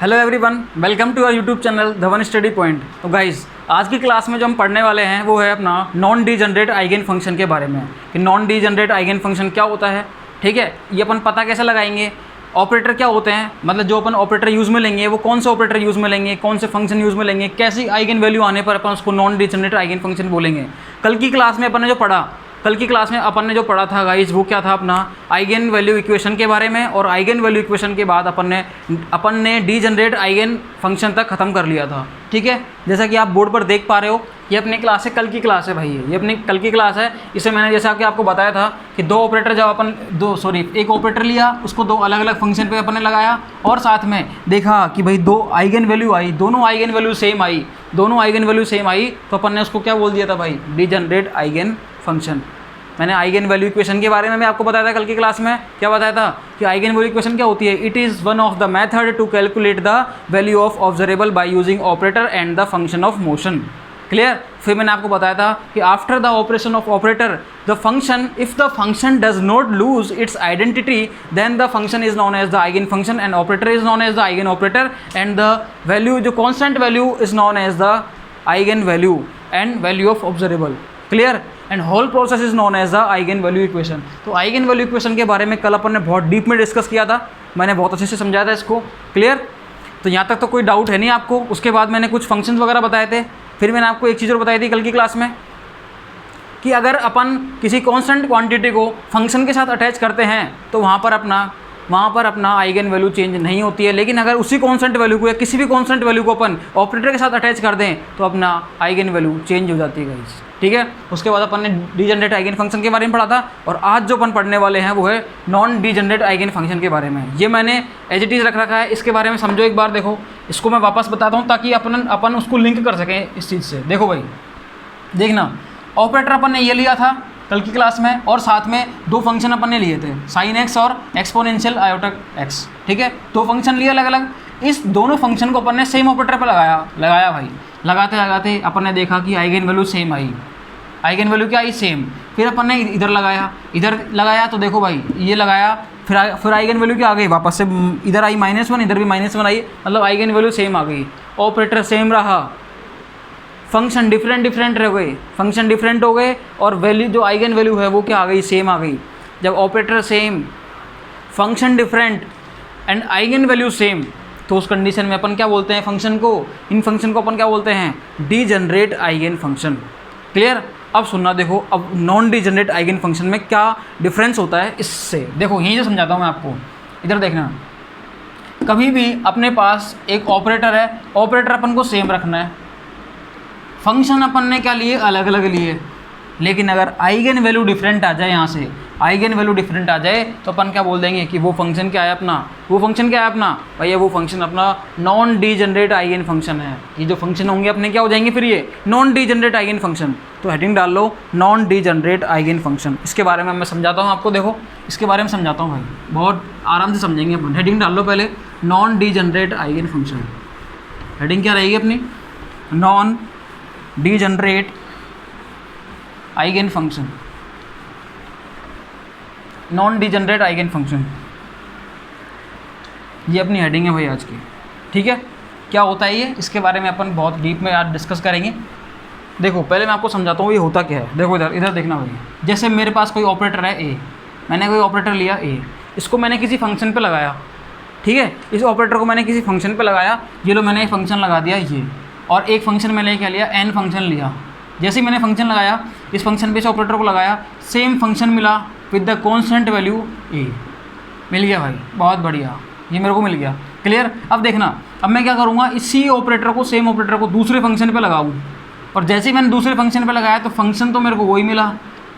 Hello everyone, welcome to our YouTube channel Dhawan study point. तो guys, आज की class में जो हम पढ़ने वाले हैं वो है अपना नॉन डीजनरेट आइगन फंक्शन के बारे में कि नॉन डीजनरेट आइगन फंक्शन क्या होता है। ठीक है, ये अपन पता कैसे लगाएंगे, ऑपरेटर क्या होते हैं, मतलब जो अपन ऑपरेटर यूज़ में लेंगे वो कौन से ऑपरेटर यूज़ में लेंगे, कौन से फंक्शन यूज़ में लेंगे, कैसी आइगन वैल्यू आने पर अपन उसको नॉन डीजनरेट आइगन फंक्शन बोलेंगे। कल की क्लास में अपन ने जो पढ़ा था गाइस, वो क्या था अपना आइगन वैल्यू इक्वेशन के बारे में, और आइगन वैल्यू इक्वेशन के बाद अपन ने डीजनरेट आइगन फंक्शन तक ख़त्म कर लिया था। ठीक है, जैसा कि आप बोर्ड पर देख पा रहे हो, ये अपनी क्लास है, कल की क्लास है भाई, ये अपनी कल की क्लास है। इसे मैंने जैसा कि आपको बताया था कि एक ऑपरेटर लिया, उसको दो अलग अलग फंक्शन पे अपन ने लगाया और साथ में देखा कि भाई दो आइगन वैल्यू आई, दोनों आइगन वैल्यू सेम आई, तो अपन ने उसको क्या बोल दिया था भाई, डीजनरेट आइगन फंक्शन। मैंने आइगन वैल्यू इक्वेशन के बारे में भी आपको बताया था कल की क्लास में। क्या बताया था कि आइगन वैल्यू इक्वेशन क्या होती है, it is one of the method to calculate the value of observable by using operator and the function of motion. Clear. फिर मैंने आपको बताया था कि after the operation of operator the function, if the function does not lose its identity then the function is known as the eigen function and operator is known as the eigen operator and the value, जो constant value is known as the eigen value and value of observable. Clear. And whole process is known as the eigen value equation. तो eigen value equation के बारे में कल अपन ने बहुत deep में discuss किया था, मैंने बहुत अच्छे से समझाया था इसको। क्लियर। तो यहाँ तक तो कोई डाउट है नहीं आपको। उसके बाद मैंने कुछ फंक्शंस वगैरह बताए थे। फिर मैंने आपको एक चीज़ और बताई थी कल की क्लास में कि अगर अपन किसी कांस्टेंट क्वांटिटी को फंक्शन के साथ अटैच करते हैं तो वहाँ पर अपना आइगन वैल्यू चेंज नहीं होती है, लेकिन अगर उसी कांस्टेंट वैल्यू को या किसी भी कांस्टेंट वैल्यू को अपन ऑपरेटर के साथ अटैच कर दें तो अपना आइगन वैल्यू चेंज हो जाती है गाइस। ठीक है। उसके बाद अपन ने डीजनरेट आइगन फंक्शन के बारे में पढ़ा था, और आज जो अपन पढ़ने वाले हैं वो है नॉन डीजनरेट आइगन फंक्शन के बारे में। ये मैंने एज इट इज़ रख रखा है, इसके बारे में समझो एक बार। देखो, इसको मैं वापस बताता हूँ ताकि अपन उसको लिंक कर सकें इस चीज़ से। देखो भाई, देखना, ऑपरेटर अपन ने ये लिया था कल की क्लास में, और साथ में दो फंक्शन अपन ने लिए थे, साइन एक्स और एक्सपोनेंशियल आयोटा एक्स। ठीक है, दो फंक्शन लिए अलग अलग। इस दोनों फंक्शन को अपन ने सेम ऑपरेटर पर लगाया भाई। लगाते लगाते अपन ने देखा कि आइगन वैल्यू सेम आई। आइगन वैल्यू क्या आई, सेम। फिर अपन ने इधर लगाया तो देखो भाई, ये लगाया, फिर आइगन वैल्यू क्या आ गई, वापस से इधर आई -1, इधर भी -1 आई, मतलब आइगन वैल्यू सेम आ गई। ऑपरेटर सेम रहा, फंक्शन डिफरेंट रह गए, फंक्शन डिफरेंट हो गए, और वैल्यू जो आइगन वैल्यू है वो क्या आ गई, सेम आ गई। जब operator same, function different and eigen value same, तो उस कंडीशन में अपन क्या बोलते हैं फंक्शन को, इन फंक्शन को अपन क्या बोलते हैं, डीजनरेट आइगन फंक्शन। क्लियर। अब सुनना, देखो अब नॉन डीजनरेट आइगन फंक्शन में क्या डिफरेंस होता है इससे। देखो यहीं से समझाता हूँ मैं आपको, इधर देखना। कभी भी अपने पास एक ऑपरेटर है, ऑपरेटर अपन को सेम रखना है, फंक्शन अपन ने क्या लिए, अलग अलग लिए, लेकिन अगर आइगन वैल्यू डिफरेंट आ जाए, यहाँ से आइगन वैल्यू डिफरेंट आ जाए तो अपन क्या बोल देंगे कि वो फंक्शन क्या है अपना, भैया वो फंक्शन अपना नॉन डीजनरेट आइगन फंक्शन है। ये जो फंक्शन होंगे अपने क्या हो जाएंगे फिर, ये नॉन डीजनरेट आइगन फंक्शन। तो हेडिंग डाल लो, नॉन डीजनरेट आइगन फंक्शन। इसके बारे में मैं समझाता हूँ आपको। देखो, इसके बारे में समझाता हूँ भाई, बहुत आराम से समझेंगे अपन। हेडिंग डाल लो पहले, non degenerate eigen function. Heading क्या रहेगी अपनी, non degenerate eigen function. Non degenerate eigen function, ये अपनी हेडिंग है भाई आज की। ठीक है, क्या होता है ये, इसके बारे में अपन बहुत डीप में आज डिस्कस करेंगे। देखो पहले मैं आपको समझाता हूँ ये होता क्या है। देखो इधर देखना भाई, जैसे मेरे पास कोई ऑपरेटर है ए, मैंने कोई ऑपरेटर लिया ए, इसको मैंने किसी फंक्शन पे लगाया। ठीक है, इस ऑपरेटर को मैंने किसी फंक्शन पे लगाया, ये लो मैंने एक फंक्शन लगा दिया ये, और एक फंक्शन मैंने क्या लिया, एन फंक्शन लिया। जैसे ही मैंने फंक्शन लगाया, इस फंक्शन पे इस ऑपरेटर को लगाया, सेम फंक्शन मिला विद द कॉन्स्टेंट वैल्यू ए। मिल गया भाई, बहुत बढ़िया, ये मेरे को मिल गया। क्लियर। अब देखना, अब मैं क्या करूँगा, इसी ऑपरेटर को, सेम ऑपरेटर को दूसरे फंक्शन पे लगाऊँ, और जैसे ही मैंने दूसरे फंक्शन पे लगाया तो फंक्शन तो मेरे को वही मिला,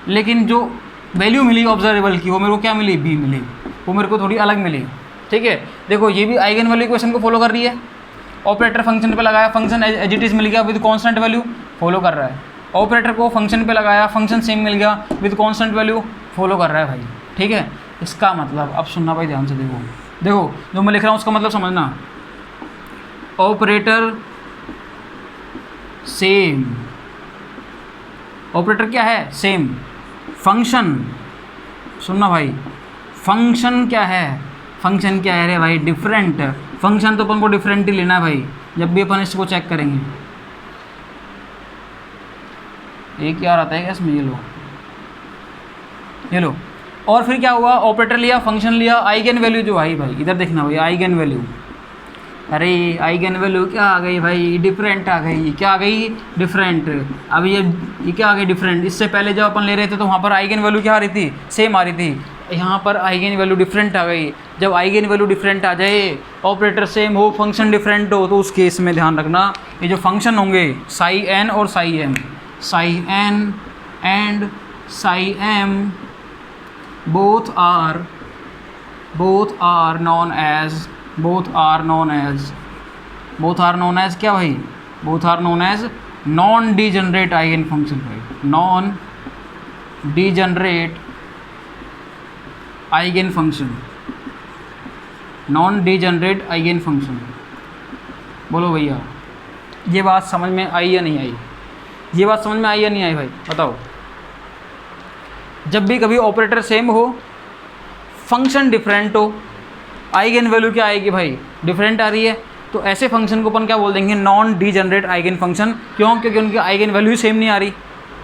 लेकिन जो वैल्यू मिली ऑब्जर्वेबल की वो मेरे को क्या मिली, बी मिली, वो मेरे को थोड़ी अलग मिली। ठीक है, देखो ये भी आइगन वैल्यू इक्वेशन को फॉलो कर रही है। ऑपरेटर फंक्शन पे लगाया, फंक्शन एज इट इज़ मिल गया विद कांस्टेंट वैल्यू, फॉलो कर रहा है। ऑपरेटर को फंक्शन पे लगाया, फंक्शन सेम मिल गया विद कांस्टेंट वैल्यू, फॉलो कर रहा है भाई। ठीक है, इसका मतलब, अब सुनना भाई ध्यान से, देखो जो मैं लिख रहा हूँ उसका मतलब समझना। ऑपरेटर सेम, ऑपरेटर क्या है, सेम। फंक्शन, सुनना भाई, फंक्शन क्या है, फंक्शन क्या है रे भाई, डिफरेंट। फंक्शन तो अपन को डिफरेंट ही लेना है भाई जब भी अपन इसको चेक करेंगे। एक यार आता है क्या इसमें, ये लो। और फिर क्या हुआ, ऑपरेटर लिया, फंक्शन लिया, आइगन वैल्यू जो आई भाई, इधर देखना भाई आइगन वैल्यू। अरे आइगन वैल्यू क्या आ गई भाई, डिफरेंट आ गई। क्या आ गई, डिफरेंट। अब ये क्या आ गई, डिफरेंट। इससे पहले जब अपन ले रहे थे तो वहाँ पर आइगन वैल्यू क्या आ रही थी, सेम आ रही थी। यहाँ पर आइगन वैल्यू डिफरेंट आ गई। जब आइगन वैल्यू डिफरेंट आ जाए, ऑपरेटर सेम हो, फंक्शन डिफरेंट हो, तो उस केस में ध्यान रखना ये जो फंक्शन होंगे साई एन और psi m, psi n and psi m both are known as क्या भाई, both are known as non degenerate eigen function भाई, non degenerate eigen function, non degenerate eigen function. बोलो भैया ये बात समझ में आई या नहीं आई, ये बात समझ में आई या नहीं आई भाई, बताओ। जब भी कभी ऑपरेटर सेम हो, फंक्शन डिफरेंट हो, आइगन वैल्यू क्या आएगी भाई, डिफरेंट आ रही है, तो ऐसे फंक्शन को अपन क्या बोल देंगे, नॉन डीजनरेट आइगन फंक्शन। क्यों, क्योंकि उनकी आइगन वैल्यू सेम नहीं आ रही,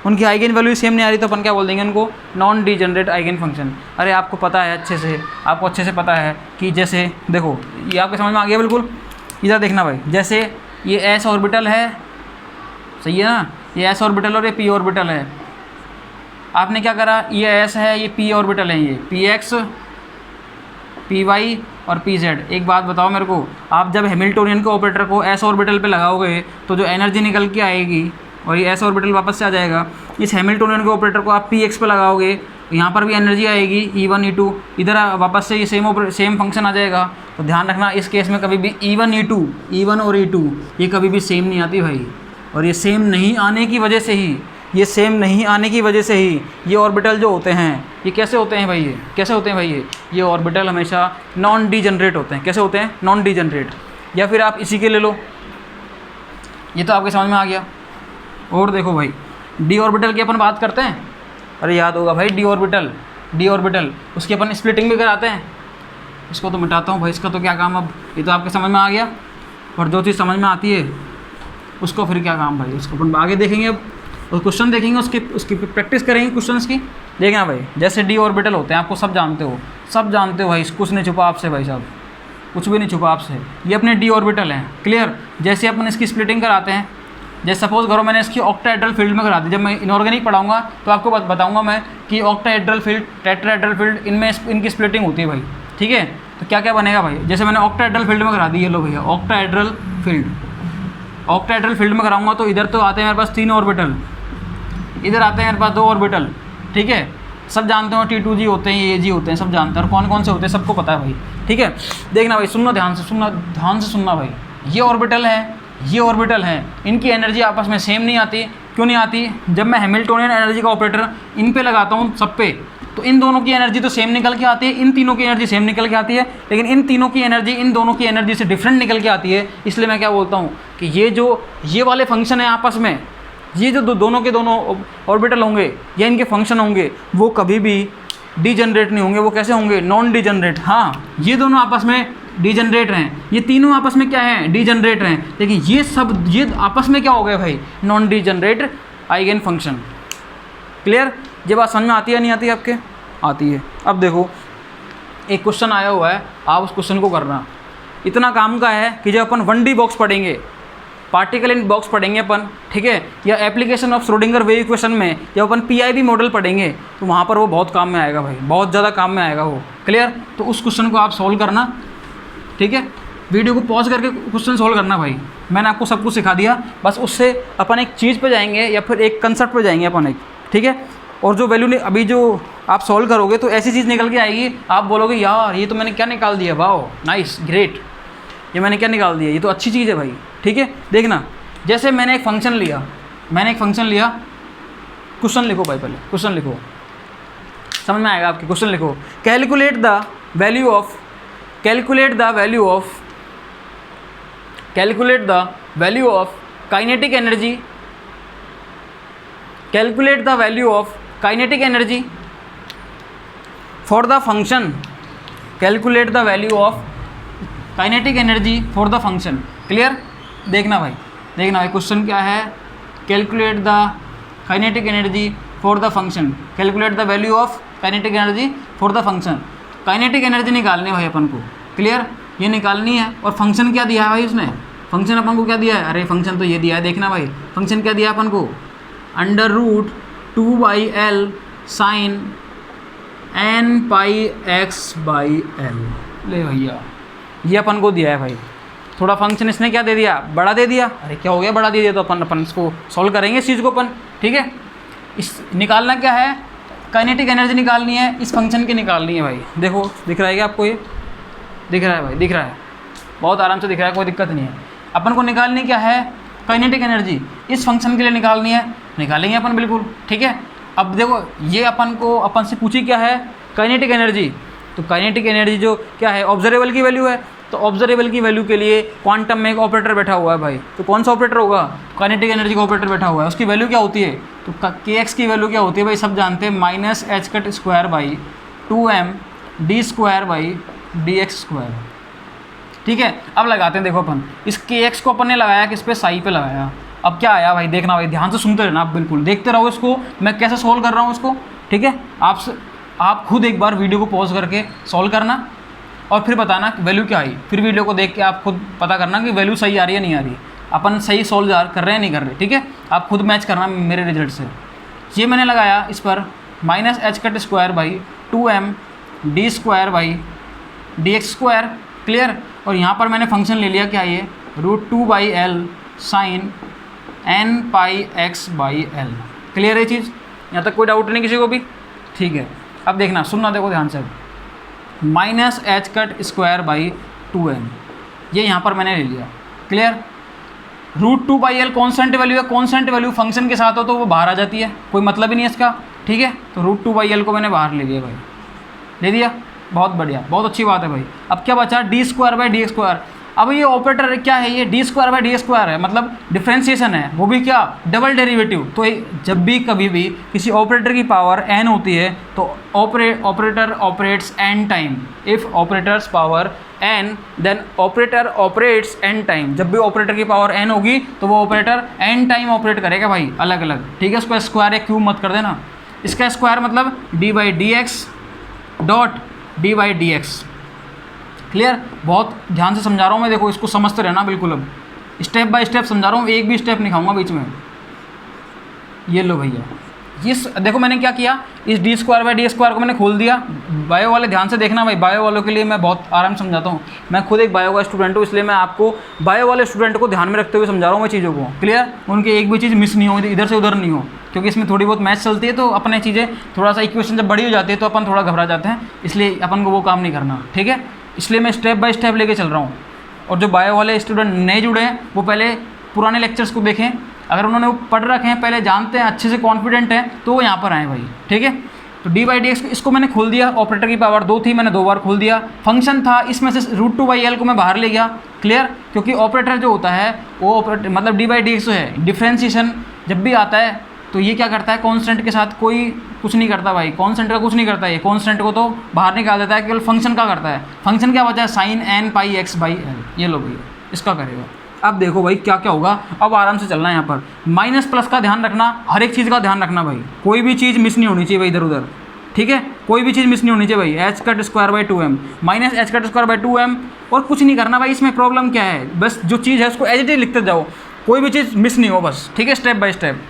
उनकी आइगन वैल्यू सेम नहीं आ रही, तो अपन क्या बोल देंगे उनको, नॉन डीजनरेट आइगन फंक्शन। अरे आपको पता है अच्छे से, आपको अच्छे से पता है कि जैसे देखो ये आपके समझ में आ गया बिल्कुल। इधर देखना भाई, जैसे ये एस ऑर्बिटल है, सही है ना, ये एस ऑर्बिटल और ये पी ऑर्बिटल है। आपने क्या करा, ये एस है, ये पी ऑर्बिटल है, ये पी एक्स, पी वाई और पी जेड। एक बात बताओ मेरे को, आप जब हैमिल्टोनियन के ऑपरेटर को एस ऑर्बिटल पे लगाओगे तो जो एनर्जी निकल के आएगी और ये एस ऑर्बिटल वापस से आ जाएगा। इस हैमिल्टोनियन के ऑपरेटर को आप पी एक्स पे लगाओगे, यहाँ पर भी एनर्जी आएगी E1 E2, इधर वापस से ये सेम फंक्शन आ जाएगा। तो ध्यान रखना इस केस में कभी भी E1 E1 और E2 ये कभी भी सेम नहीं आती भाई। और ये सेम नहीं आने की वजह से ही, ये सेम नहीं आने की वजह से ही ये ऑर्बिटल जो होते हैं ये कैसे होते हैं भाई, ये कैसे होते हैं भाई, ये ऑर्बिटल हमेशा नॉन डीजनरेट होते हैं। कैसे होते हैं, नॉन डीजनरेट। या फिर आप इसी के ले लो, ये तो आपके समझ में आ गया। और देखो भाई डी ऑर्बिटल की अपन बात करते हैं, अरे याद होगा भाई डी ऑर्बिटल उसकी अपन स्प्लिटिंग भी कराते हैं। इसको तो मिटाता हूँ भाई, इसका तो क्या काम, अब ये तो आपके समझ में आ गया। और जो चीज़ समझ में आती है उसको फिर क्या काम भाई, उसको अपन आगे देखेंगे। अब और क्वेश्चन देखेंगे, उसकी प्रैक्टिस करेंगे क्वेश्चंस की। देखना भाई जैसे डी ऑर्बिटल होते हैं, आपको सब जानते हो भाई, कुछ नहीं छुपा आपसे भाई साहब, कुछ भी नहीं छुपा आपसे। ये अपने डी ऑर्बिटल हैं, क्लियर। जैसे अपन इसकी स्प्लिटिंग कराते हैं, जैसे सपोज करो मैंने इसकी ऑक्टाहेड्रल फील्ड में करा दी। जब मैं इनऑर्गेनिक पढ़ाऊंगा तो आपको बताऊंगा मैं कि ऑक्टाहेड्रल फील्ड, टेट्राहेड्रल फील्ड, इनमें इनकी स्प्लिटिंग होती है भाई, ठीक है। तो क्या क्या बनेगा भाई, जैसे मैंने ऑक्टाहेड्रल फील्ड में करा दी, ये लो भैया ऑक्टाहेड्रल फील्ड में कराऊंगा तो इधर तो आते हैं मेरे पास 3 ऑर्बिटल, इधर आते हैं मेरे पास 2 ऑर्बिटल, ठीक है। सब जानते हो T2G होते हैं, AG होते हैं, सब जानते हैं। और कौन कौन से होते हैं सबको पता है भाई, ठीक है। देखना भाई, सुनना ध्यान से सुनना भाई। ये ऑर्बिटल है, इनकी एनर्जी आपस में सेम नहीं आती। क्यों नहीं आती, जब मैं हैमिल्टोनियन एनर्जी का ऑपरेटर इन पे लगाता हूँ सब पे, तो इन दोनों की एनर्जी तो सेम निकल के आती है, इन तीनों की एनर्जी सेम निकल के आती है, लेकिन इन तीनों की एनर्जी इन दोनों की एनर्जी से डिफरेंट निकल के आती है। इसलिए मैं क्या बोलता हूँ कि ये वाले फंक्शन है आपस में, ये जो दोनों के दोनों ऑर्बिटल होंगे या इनके फंक्शन होंगे, वो कभी भी डीजनरेट नहीं होंगे। वो कैसे होंगे, नॉन डीजनरेट। हाँ, ये दोनों आपस में डीजनरेट हैं, ये तीनों आपस में क्या हैं, डीजनरेट हैं, लेकिन ये आपस में क्या हो गए भाई, non degenerate eigen function. Clear. ये बात समझ में आती है नहीं आती है आपके, आती है। अब देखो एक क्वेश्चन आया हुआ है, आप उस क्वेश्चन को करना। इतना काम का है कि जब अपन 1D बॉक्स पढ़ेंगे, पार्टिकल इन बॉक्स पढ़ेंगे अपन, ठीक है, या application of Schrodinger wave equation में जब अपन PIV मॉडल पढ़ेंगे तो वहाँ पर वो बहुत काम में आएगा भाई, बहुत ज़्यादा काम में आएगा वो। क्लियर। तो उस क्वेश्चन को आप सॉल्व करना, ठीक है। वीडियो को पॉज करके क्वेश्चन सॉल्व करना भाई। मैंने आपको सब कुछ सिखा दिया, बस उससे अपन एक चीज़ पे जाएंगे या फिर एक कंसेप्ट पे जाएंगे अपन एक, ठीक है। और जो वैल्यू अभी जो आप सॉल्व करोगे तो ऐसी चीज़ निकल के आएगी, आप बोलोगे यार ये तो मैंने क्या निकाल दिया, वाओ नाइस ग्रेट, ये मैंने क्या निकाल दिया, ये तो अच्छी चीज़ है भाई, ठीक है। देखना, जैसे मैंने एक फंक्शन लिया, क्वेश्चन लिखो भाई, पहले क्वेश्चन लिखो, समझ में आएगा आपके। क्वेश्चन लिखो, calculate the value of kinetic energy for the function kinetic energy for the function. Clear? देखना भाई क्वेश्चन क्या है, calculate the kinetic energy for the function, calculate the value of kinetic energy for the function. Kinetic energy निकालनी है भाई अपन को। Clear? ये निकालनी है। और फंक्शन क्या दिया है भाई उसने, फंक्शन अपन को क्या दिया है, अरे फंक्शन तो ये दिया है, देखना भाई फंक्शन क्या दिया है अपन को, √2/L साइन n πx/L। ले भैया ये अपन को दिया है भाई। थोड़ा फंक्शन इसने क्या दे दिया, बड़ा दे दिया। अरे क्या हो गया, बड़ा दे दिया तो अपन इसको सॉल्व करेंगे इस चीज़ को अपन। ठीक है, इस निकालना क्या है, काइनेटिक एनर्जी निकालनी है, इस फंक्शन की निकालनी है भाई। देखो दिख रहा है क्या आपको, ये दिख रहा है भाई, दिख रहा है, बहुत आराम से दिख रहा है, कोई दिक्कत नहीं है। अपन को निकालनी क्या है, काइनेटिक एनर्जी इस फंक्शन के लिए निकालनी है, निकालेंगे अपन बिल्कुल। ठीक है, अब देखो ये अपन से पूछी क्या है, काइनेटिक एनर्जी। तो काइनेटिक एनर्जी जो क्या है, ऑब्जर्वेबल की वैल्यू है। तो ऑब्जर्वेबल की वैल्यू के लिए क्वांटम में एक ऑपरेटर बैठा हुआ है भाई। तो कौन सा ऑपरेटर होगा, काइनेटिक एनर्जी का ऑपरेटर बैठा हुआ है, उसकी वैल्यू क्या होती है, तो kx की वैल्यू क्या होती है भाई, सब जानते हैं, -h²/2m d²/dx²। ठीक है, अब लगाते हैं। देखो अपन इस kx को अपन ने लगाया किस पे, साई पे लगाया। अब क्या आया भाई, देखना भाई, ध्यान से सुनते रहना, आप बिल्कुल देखते रहो इसको, मैं कैसे सोल्व कर रहा हूँ इसको। ठीक है, आप खुद एक बार वीडियो को पॉज करके सॉल्व करना और फिर बताना वैल्यू क्या आई। फिर वीडियो को देख के आप खुद पता करना कि वैल्यू सही आ रही है नहीं आ रही, अपन सही सोल्व कर रहे हैं नहीं कर रहे। ठीक है, आप खुद मैच करना मेरे रिजल्ट से। ये मैंने लगाया इस पर -h²/2m d²/dx²। क्लियर? और यहाँ पर मैंने फंक्शन ले लिया क्या, ये √2/L sine n πx/L। Clear है चीज़, यहाँ तक कोई डाउट नहीं किसी को भी? ठीक है, अब देखना, सुनना, देखो ध्यान से। -h²/2m ये यहाँ पर मैंने ले लिया। क्लियर? √2/L कॉन्स्टेंट वैल्यू है, कॉन्स्टेंट वैल्यू फंक्शन के साथ हो तो वो बाहर आ जाती है, कोई मतलब ही नहीं है इसका। ठीक है, तो √2/L को मैंने बाहर ले लिया भाई, ले दिया, बहुत बढ़िया, बहुत अच्छी बात है भाई। अब क्या बचा, d²/dx²। अब ये ऑपरेटर क्या है, ये d²/dx² है, मतलब डिफ्रेंशिएशन है, वो भी क्या, डबल डेरिवेटिव। तो जब भी कभी भी किसी ऑपरेटर की पावर n होती है तो operator operates n time. If operators power n then operator operates n time. जब भी ऑपरेटर की पावर n होगी तो वो ऑपरेटर n टाइम ऑपरेट करेगा भाई, अलग अलग। ठीक है, उसको स्क्वायर या क्यूब मत कर देना, इसका स्क्वायर मतलब d/dx/dx। क्लियर? बहुत ध्यान से समझा रहा हूँ मैं, देखो इसको समझते रहना बिल्कुल। अब स्टेप बाय स्टेप समझा रहा हूँ, एक भी स्टेप नहीं खाऊंगा बीच में। ये लो भैया, इस देखो मैंने क्या किया, इस d²/dx² को मैंने खोल दिया। बायो वाले ध्यान से देखना भाई, बायो वालों के लिए मैं बहुत आराम से समझाता हूँ। मैं खुद एक बायो का स्टूडेंट हूँ, इसलिए मैं आपको बायो वाले स्टूडेंट को ध्यान में रखते हुए समझा रहा हूँ मैं चीज़ों को। क्लियर? उनकी एक भी चीज़ मिस नहीं हो, इधर से उधर नहीं हो, क्योंकि इसमें थोड़ी बहुत मैथ चलती है, तो अपने चीज़ें थोड़ा सा इक्वेशन जब बड़ी हो जाती है तो अपन थोड़ा घबरा जाते हैं, इसलिए अपन को वो काम नहीं करना। ठीक है, इसलिए मैं स्टेप बाय स्टेप लेके चल रहा हूँ। और जो बायो वाले स्टूडेंट नए जुड़े हैं वो पहले पुराने लेक्चर्स को देखें, अगर उन्होंने वो पढ़ रखे हैं, पहले जानते हैं, अच्छे से कॉन्फिडेंट हैं, तो वो यहाँ पर आए भाई। ठीक है, तो d/dx इसको मैंने खोल दिया, ऑपरेटर की पावर 2 थी, मैंने 2 बार खोल दिया। फंक्शन था, इसमें से √2/L को मैं बाहर ले गया। क्लियर? क्योंकि ऑपरेटर जो होता है वो ऑपरेटर मतलब d/dx जो है, डिफ्रेंशिएशन जब भी आता है तो ये क्या करता है, कॉन्स्टेंट के साथ कोई कुछ नहीं करता भाई, कॉन्स्टेंट का कुछ नहीं करता, ये कॉन्स्टेंट को तो बाहर निकाल देता है, केवल फंक्शन का करता है। फंक्शन क्या बचा है, साइन n πx/L। ये लो भैया, इसका करेगा। अब देखो भाई क्या क्या होगा, अब आराम से चलना है। यहाँ पर माइनस प्लस का ध्यान रखना, हर एक चीज़ का ध्यान रखना भाई, कोई भी चीज़ मिस नहीं होनी चाहिए भाई इधर उधर। ठीक है, कोई भी चीज़ मिस नहीं होनी चाहिए भाई। h²/2m -h²/2m, और कुछ नहीं करना भाई। इसमें प्रॉब्लम क्या है, बस जो चीज़ है उसको एज इट इज लिखते जाओ, कोई भी चीज़ मिस नहीं हो बस। ठीक है, step by step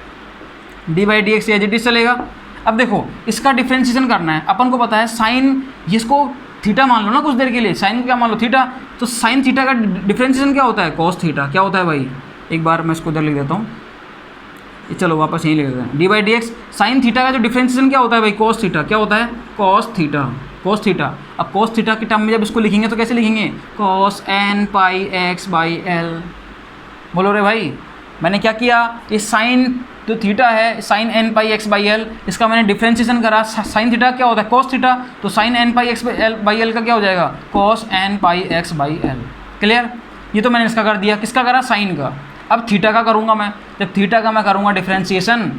d/dx as it is चलेगा। अब देखो इसका डिफ्रेंशिएशन करना है, अपन को पता है साइन, जिसको थीटा मान लो ना कुछ देर के लिए, साइन क्या मान लो, थीटा। तो साइन थीटा का डिफ्रेंशिएशन क्या होता है, कॉस थीटा। क्या होता है भाई, एक बार मैं इसको इधर लिख देता हूँ, चलो वापस यहीं लिख देते हैं। d/dx साइन थीटा का जो डिफ्रेंशिएशन क्या होता है भाई, कॉस थीटा। क्या होता है, कॉस थीटा, कॉस थीटा। अब कॉस थीटा के टर्म में जब इसको लिखेंगे तो कैसे लिखेंगे, कॉस n πx/L। बोलो रे भाई, मैंने क्या किया, इस साइन जो थीटा है, साइन n πx/L, इसका मैंने डिफ्रेंशिएशन करा। साइन थीटा क्या होता है, कॉस थीटा, तो साइन n πx/L का क्या हो जाएगा, कॉस n πx/L। क्लियर? ये तो मैंने इसका कर दिया, किसका करा, साइन का। अब थीटा का करूँगा मैं, जब थीटा का मैं करूँगा डिफ्रेंशिएशन,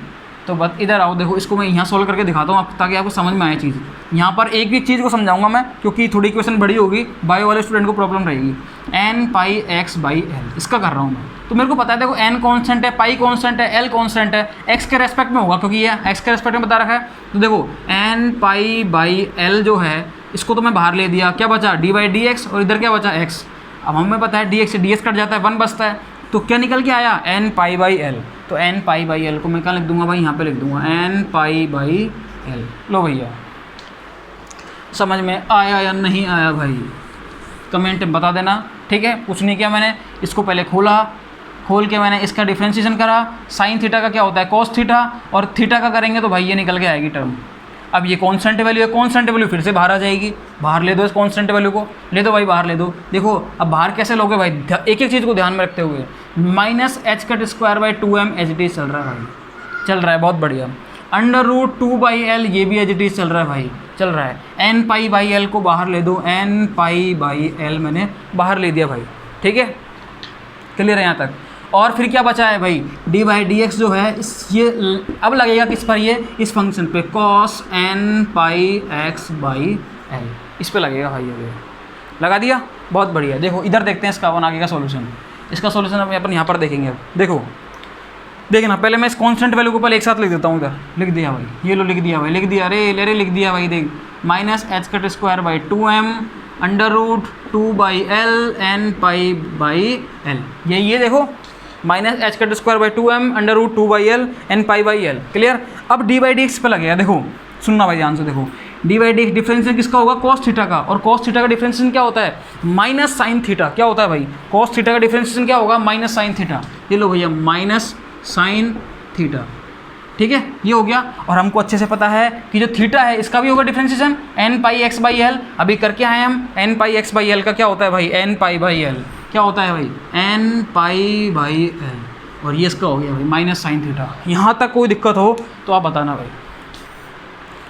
तो बस इधर आओ, देखो इसको मैं यहाँ सोल्व करके दिखाता हूँ ताकि आपको समझ में आए चीज़। यहाँ पर एक भी चीज़ को समझाऊंगा मैं, क्योंकि थोड़ी क्वेश्चन बड़ी होगी, बायो वाले स्टूडेंट को प्रॉब्लम रहेगी। N pi x by L, इसका कर रहा हूँ मैं। तो मेरे को पता है देखो एन कॉन्स्टेंट है, पाई कॉन्स्टेंट है, एल कॉन्स्टेंट है, एक्स के रेस्पेक्ट में होगा क्योंकि ये एक्स के रेस्पेक्ट में बता रखा है। तो देखो एन पाई बाई एल जो है इसको तो मैं बाहर ले दिया, क्या बचा डी बाई डी एक्स, और इधर क्या बचा एक्स। अब हमें पता है डी एक्स से डी एक्स कट जाता है, 1 बचता है, तो क्या निकल के आया एन पाई बाई एल। तो एन पाई बाई एल को मैं क्या लिख दूंगा भाई, यहाँ पे लिख दूंगा एन पाई बाई एल। लो भैया समझ में आया या नहीं आया भाई, कमेंट में बता देना, ठीक है। कुछ नहीं किया मैंने, इसको पहले खोल के मैंने इसका डिफ्रेंशिएशन करा। साइन थीटा का क्या होता है कॉस थीटा, और थीटा का करेंगे तो भाई ये निकल के आएगी टर्म। अब ये कॉन्स्टेंट वैल्यू है, कॉन्स्टेंट वैल्यू फिर से बाहर आ जाएगी, बाहर ले दो इस कॉन्स्टेंट वैल्यू को, ले दो भाई बाहर ले दो। देखो अब बाहर कैसे लोगे भाई, एक एक चीज़ को ध्यान में रखते हुए, minus h cut square by 2m H D चल रहा है भाई, चल रहा है बहुत बढ़िया। अंडर रूट 2 बाई एल ये भी एच डी चल रहा है भाई, चल रहा है। एन पाई बाई एल को बाहर ले दो, एन पाई बाई एल मैंने बाहर ले दिया भाई, ठीक है, क्लियर है यहाँ तक। और फिर क्या बचा है भाई, डी बाई डी एक्स जो है इस ये अब लगेगा किस पर, ये इस फंक्शन पे cos n pi x by L, इस पे लगेगा भाई, ये लगा दिया, बहुत बढ़िया। देखो इधर देखते हैं इसका अपन आगे का सॉल्यूशन, इसका सॉल्यूशन अपन यहाँ पर देखेंगे। अब देखो देखना, पहले मैं इस कांस्टेंट वैल्यू को पहले एक साथ लिख देता हूँ, इधर लिख दिया भाई, ये लो लिख दिया भाई, लिख दिया, अरे लिख दिया भाई, देख minus h cut square by 2m under root 2 by L n pi by L, ये देखो minus h cut square by 2m under root 2 by L n pi by L, clear. अब डी बाई डी एक्स पे लगेगा, देखो सुनना भाई ध्यान से, देखो d by d x differentiation किसका होगा, कॉस थीटा का, और कॉस थीटा का डिफ्रेंशिएशन क्या होता है माइनस साइन थीटा, क्या होता है भाई कॉस थीटा का डिफ्रेंशिएशन क्या होगा माइनस साइन थीटा, ये लो भैया माइनस साइन थीटा, ठीक है, ये हो गया। और हमको अच्छे से पता है कि जो थीटा है इसका भी होगा differentiation n pi x by L, अभी करके आए हम। N pi x by L का क्या होता है भाई, एन पाई बाई एल क्या होता है भाई, एन पाई बाई एल, और ये इसका हो गया भाई माइनस साइन थीटा। यहाँ तक कोई दिक्कत हो तो आप बताना भाई,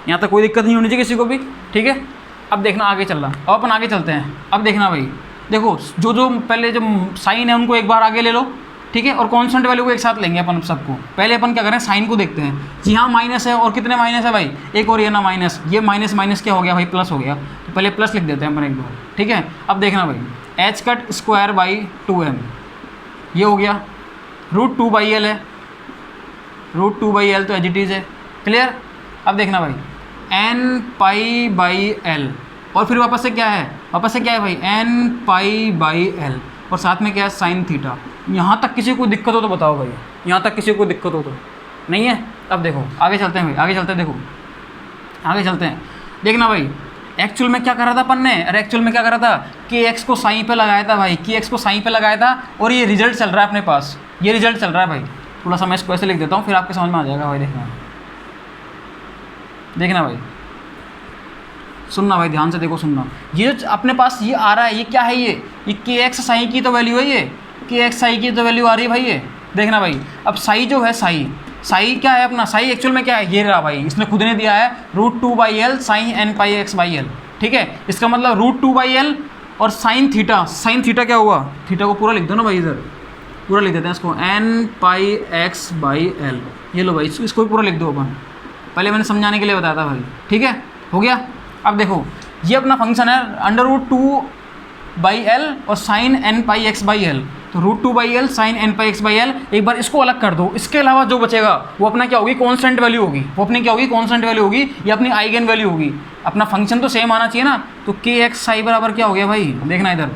यहाँ तक कोई दिक्कत नहीं होनी चाहिए किसी को भी, ठीक है। अब देखना आगे चल रहा, अब अपन आगे चलते हैं। अब देखना भाई, देखो जो पहले जो साइन है उनको एक बार आगे ले लो, ठीक है, और कॉन्स्टेंट वैल्यू को एक साथ लेंगे अपन सबको। पहले अपन क्या करें, साइन को देखते हैं। जी हाँ माइनस है, और कितने माइनस है भाई, एक और ये ना माइनस, ये माइनस माइनस क्या हो गया भाई, प्लस हो गया, तो पहले प्लस लिख देते हैं अपन एक बार, ठीक है। अब देखना भाई h cut square by 2m ये हो गया, रूट 2 बाई एल है, रूट 2 बाई एल तो एच इट इज़ है, क्लियर। अब देखना भाई एन पाई बाई एल, और फिर वापस से क्या है, भाई एन पाई बाई एल, और साथ में क्या है साइन थीटा। यहाँ तक किसी को दिक्कत हो तो बताओ भाई, यहाँ तक किसी को दिक्कत हो तो नहीं है। अब देखो आगे चलते हैं भाई, आगे चलते हैं, देखो आगे चलते हैं। देखना भाई एक्चुअल में क्या करा था अपन ने, अरे एक्चुअल में क्या करा था कि एक्स को साइन पे लगाया था भाई, कि एक्स को साइन पे लगाया था, और ये रिजल्ट चल रहा है अपने पास, ये रिजल्ट चल रहा है भाई। थोड़ा सा मैं इसको ऐसे लिख देता हूँ, फिर आपके समझ में आ जाएगा भाई। देखना भाई, सुनना भाई ध्यान से, देखो सुनना, ये जो अपने पास ये आ रहा है ये क्या है, ये के एक्स साई की तो वैल्यू है, ये के एक्स साई की तो वैल्यू आ रही है भाई, ये देखना भाई। अब साई जो है, साई क्या है अपना, साई एक्चुअल में क्या है, ये रहा भाई, इसने खुद ने दिया है root 2 by L sine n pi x by L, ठीक है। इसका मतलब रूट 2 बाई एल और साइन थीटा क्या हुआ, थीटा को पूरा लिख दो ना भाई, इधर पूरा लिख देते हैं इसको, n pi x by L, ये लो भाई, इसको भी पूरा लिख दो अपन, पहले मैंने समझाने के लिए बताया था भाई, ठीक है, हो गया। अब देखो ये अपना फंक्शन है अंडर रूट 2 बाई एल और sine n pi x by L, तो root 2 by L sine n pi x by L, एक बार इसको अलग कर दो। इसके अलावा जो बचेगा वो अपना क्या होगी, कांस्टेंट वैल्यू होगी, वो अपनी क्या होगी, कांस्टेंट वैल्यू होगी, या अपनी आइगन वैल्यू होगी। अपना फंक्शन तो सेम आना चाहिए ना, तो के एक्स साई बराबर क्या हो गया भाई, देखना इधर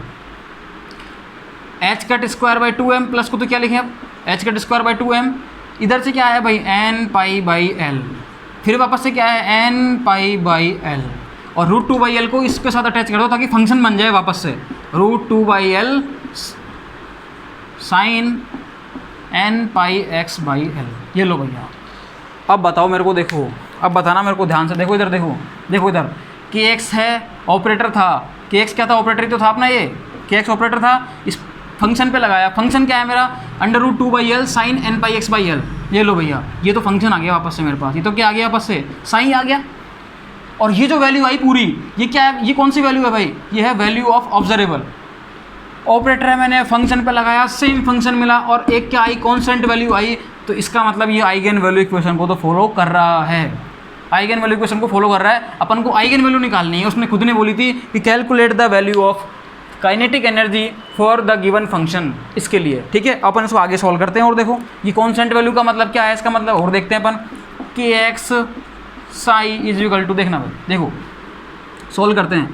H cut square by 2m, plus को तो क्या लिखें अब h cut square by 2m, इधर से क्या है भाई एन पाई बाई एल, फिर वापस से क्या है एन पाई बाई एल, और रूट 2 बाई एल को इसके साथ अटैच कर दो ताकि फंक्शन बन जाए वापस से, root 2 by L sine n pi x by L, ये लो भैया। अब बताओ मेरे को, देखो अब बताना मेरे को ध्यान से, देखो इधर, देखो इधर के एक्स है, ऑपरेटर था, के एक्स क्या था, ऑपरेटर ही तो था अपना, ये के एक्स ऑपरेटर था, इस फंक्शन पे लगाया, फंक्शन क्या है मेरा under root 2 by L sine n pi x by L, ये लो भैया, ये तो फंक्शन आ गया वापस से मेरे पास, ये तो क्या आ गया वापस से, साइन आ गया। और ये जो वैल्यू आई पूरी, ये क्या है, ये कौन सी वैल्यू है भाई, ये है वैल्यू ऑफ ऑब्जर्वेबल, ऑपरेटर है, मैंने फंक्शन पे लगाया, सेम फंक्शन मिला, और एक क्या आई, कांस्टेंट वैल्यू आई, तो इसका मतलब ये आइगन वैल्यू इक्वेशन को तो फॉलो कर रहा है, आइगन वैल्यू इक्वेशन को फॉलो कर रहा है। अपन को आइगन वैल्यू निकालनी है, उसने खुद ने बोली थी कि calculate the value of kinetic energy for the given function, इसके लिए। ठीक है, अपन इसको आगे सॉल्व करते हैं और देखो ये कांस्टेंट वैल्यू का मतलब क्या है, इसका मतलब और देखते हैं अपन कि x psi is equal to, देखना भाई देखो सॉल्व करते हैं,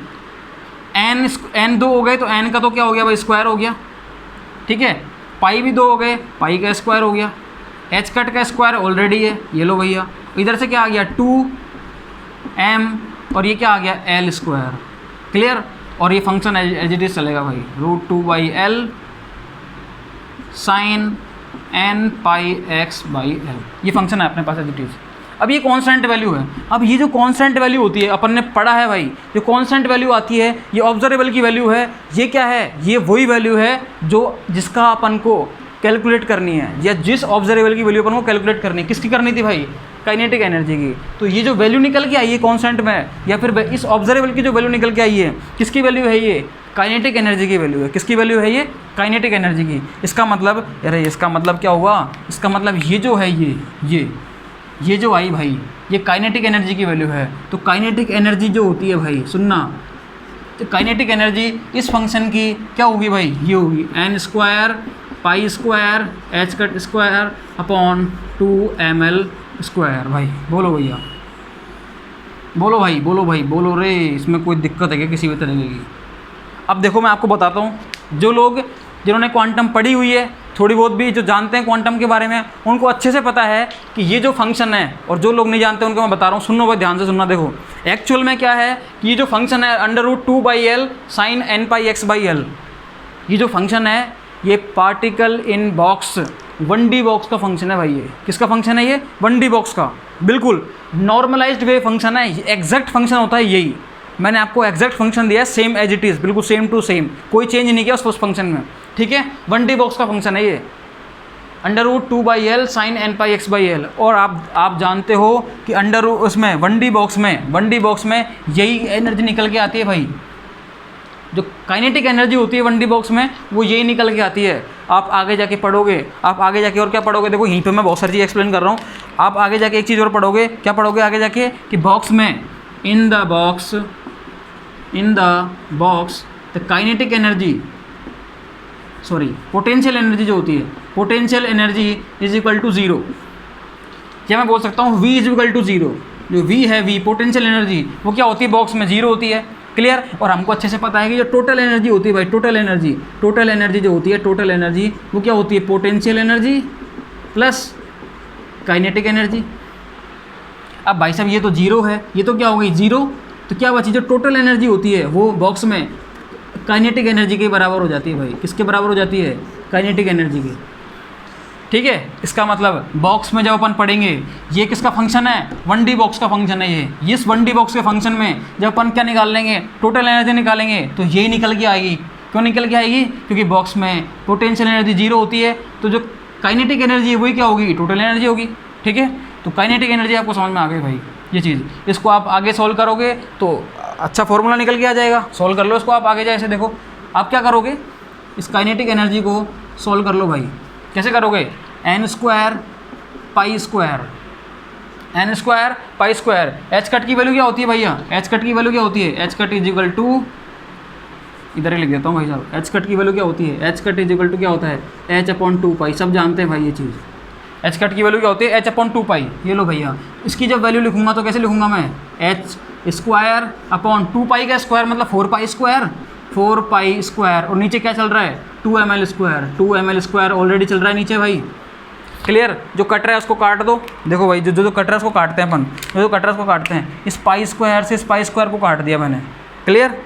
एन 2 हो गए तो एन का तो क्या हो गया भाई, स्क्वायर हो गया। ठीक है, पाई भी 2 हो गए, पाई का स्क्वायर हो गया, एच कट का स्क्वायर ऑलरेडी है, ये लो भैया। इधर से क्या आ गया 2m और ये क्या आ गया एल स्क्वायर, क्लियर। और ये फंक्शन एज इट इज चलेगा भाई, √2/L sine n pi x by L, ये फंक्शन है अपने पास एज इट इज। अब ये कांस्टेंट वैल्यू है। अब ये जो कांस्टेंट वैल्यू होती है अपन ने पढ़ा है भाई, जो कांस्टेंट वैल्यू आती है ये ऑब्जर्वेबल की वैल्यू है। ये क्या है, ये वही वैल्यू है जो जिसका अपन को कैलकुलेट करनी है, या जिस ऑब्जर्वेबल की वैल्यू अपन को कैलकुलेट करनी है। किसकी करनी थी भाई, काइनेटिक एनर्जी की। तो ये जो वैल्यू निकल के आई है कांस्टेंट में, या फिर इस ऑब्जर्वेबल की जो वैल्यू निकल के आई है, किसकी वैल्यू है, ये काइनेटिक एनर्जी की वैल्यू है। किसकी वैल्यू है, ये काइनेटिक एनर्जी की। इसका मतलब, अरे इसका मतलब क्या हुआ, इसका मतलब ये जो है ये जो आई भाई, ये काइनेटिक एनर्जी की वैल्यू है। तो काइनेटिक एनर्जी जो होती है भाई, सुनना, तो काइनेटिक एनर्जी इस फंक्शन की क्या होगी भाई, ये होगी n² पाई square h cut square upon 2ml square. भाई बोलो भैया, बोलो भाई, बोलो भाई, बोलो रे, इसमें कोई दिक्कत है क्या किसी भी तरीके की। अब देखो मैं आपको बताता हूँ, जो लोग जिन्होंने क्वांटम पढ़ी हुई है, थोड़ी बहुत भी जो जानते हैं क्वांटम के बारे में, उनको अच्छे से पता है कि ये जो फंक्शन है, और जो लोग नहीं जानते उनको मैं बता रहा हूँ, सुनो भाई ध्यान से सुनना। देखो एक्चुअल में क्या है कि ये जो फंक्शन है √2/L sine n pi x by L, ये जो फंक्शन है ये particle in box 1D box का फंक्शन है भाई। ये किसका फंक्शन है, ये 1D बॉक्स का, बिल्कुल नॉर्मलाइज्ड वे फंक्शन है। एग्जैक्ट फंक्शन होता है यही, मैंने आपको एग्जैक्ट फंक्शन दिया है, सेम एज इट इज़, बिल्कुल सेम टू सेम, कोई चेंज नहीं किया उस फंक्शन में। ठीक है, 1D बॉक्स का फंक्शन है ये, √2/L sine n pi x by L. और आप जानते हो कि उसमें 1D बॉक्स में यही एनर्जी निकल के आती है भाई, जो काइनेटिक एनर्जी होती है 1D बॉक्स में, वो यही निकल के आती है। आप आगे जाके पढ़ोगे, आप आगे जाके और क्या पढ़ोगे, देखो यहीं पे मैं बहुत सारी चीज़ एक्सप्लेन कर रहा हूँ। आप आगे जाके एक चीज़ और पढ़ोगे, क्या पढ़ोगे आगे जाके, कि बॉक्स में in the box the kinetic energy, sorry potential energy जो होती है, potential energy is equal to 0, या मैं बोल सकता हूँ V इज इक्वल टू 0। जो V है, V पोटेंशियल एनर्जी, वो क्या होती है, बॉक्स में 0 होती है, क्लियर। और हमको अच्छे से पता है कि जो टोटल एनर्जी होती है भाई, टोटल एनर्जी जो होती है, टोटल एनर्जी वो क्या होती है, potential energy plus kinetic energy. अब भाई साहब ये तो 0 है, ये तो क्या हो गई 0, तो क्या बची, जो टोटल एनर्जी होती है वो बॉक्स में काइनेटिक एनर्जी के बराबर हो जाती है भाई। किसके बराबर हो जाती है, काइनेटिक एनर्जी के। ठीक है, इसका मतलब बॉक्स में जब अपन पढ़ेंगे, ये किसका फंक्शन है, 1D बॉक्स का फंक्शन है ये। इस 1D बॉक्स के फंक्शन में जब अपन क्या निकाल लेंगे, टोटल एनर्जी निकालेंगे, तो यही निकल के आएगी। क्यों निकल के आएगी, क्योंकि बॉक्स में पोटेंशियल एनर्जी 0 होती है, तो जो काइनेटिक एनर्जी है वही क्या होगी, टोटल एनर्जी होगी। ठीक है, तो काइनेटिक एनर्जी आपको समझ में आ गई भाई ये चीज़। इसको आप आगे सॉल्व करोगे तो अच्छा फॉर्मूला निकल के आ जाएगा। सॉल्व कर लो इसको आप आगे जाए। देखो आप क्या करोगे, इस काइनेटिक एनर्जी को सॉल्व कर लो भाई। कैसे करोगे, n² पाई स्क्वायर एच कट की वैल्यू क्या होती है भैया, एच कट की वैल्यू क्या होती है, h cut is equal to, इधर ही लिख देता हूँ भाई साहब, एच कट की वैल्यू क्या होती है, h cut is equal to क्या होता है, h/2π। सब जानते हैं भाई ये चीज़, एच कट की वैल्यू क्या होती है, h/2π। ये लो भैया, इसकी जब वैल्यू लिखूंगा तो कैसे लिखूंगा मैं, h²/2π का स्क्वायर मतलब 4π स्क्वायर, और नीचे क्या चल रहा है, 2ml स्क्वायर ऑलरेडी चल रहा है नीचे भाई। क्लियर, जो कट रहा है उसको काट दो। देखो भाई जो कट रहा है उसको काटते हैं अपन, जो कट रहा है उसको काटते हैं। इस पाई स्क्वायर से इस पाई स्क्वायर को काट दिया मैंने, क्लियर,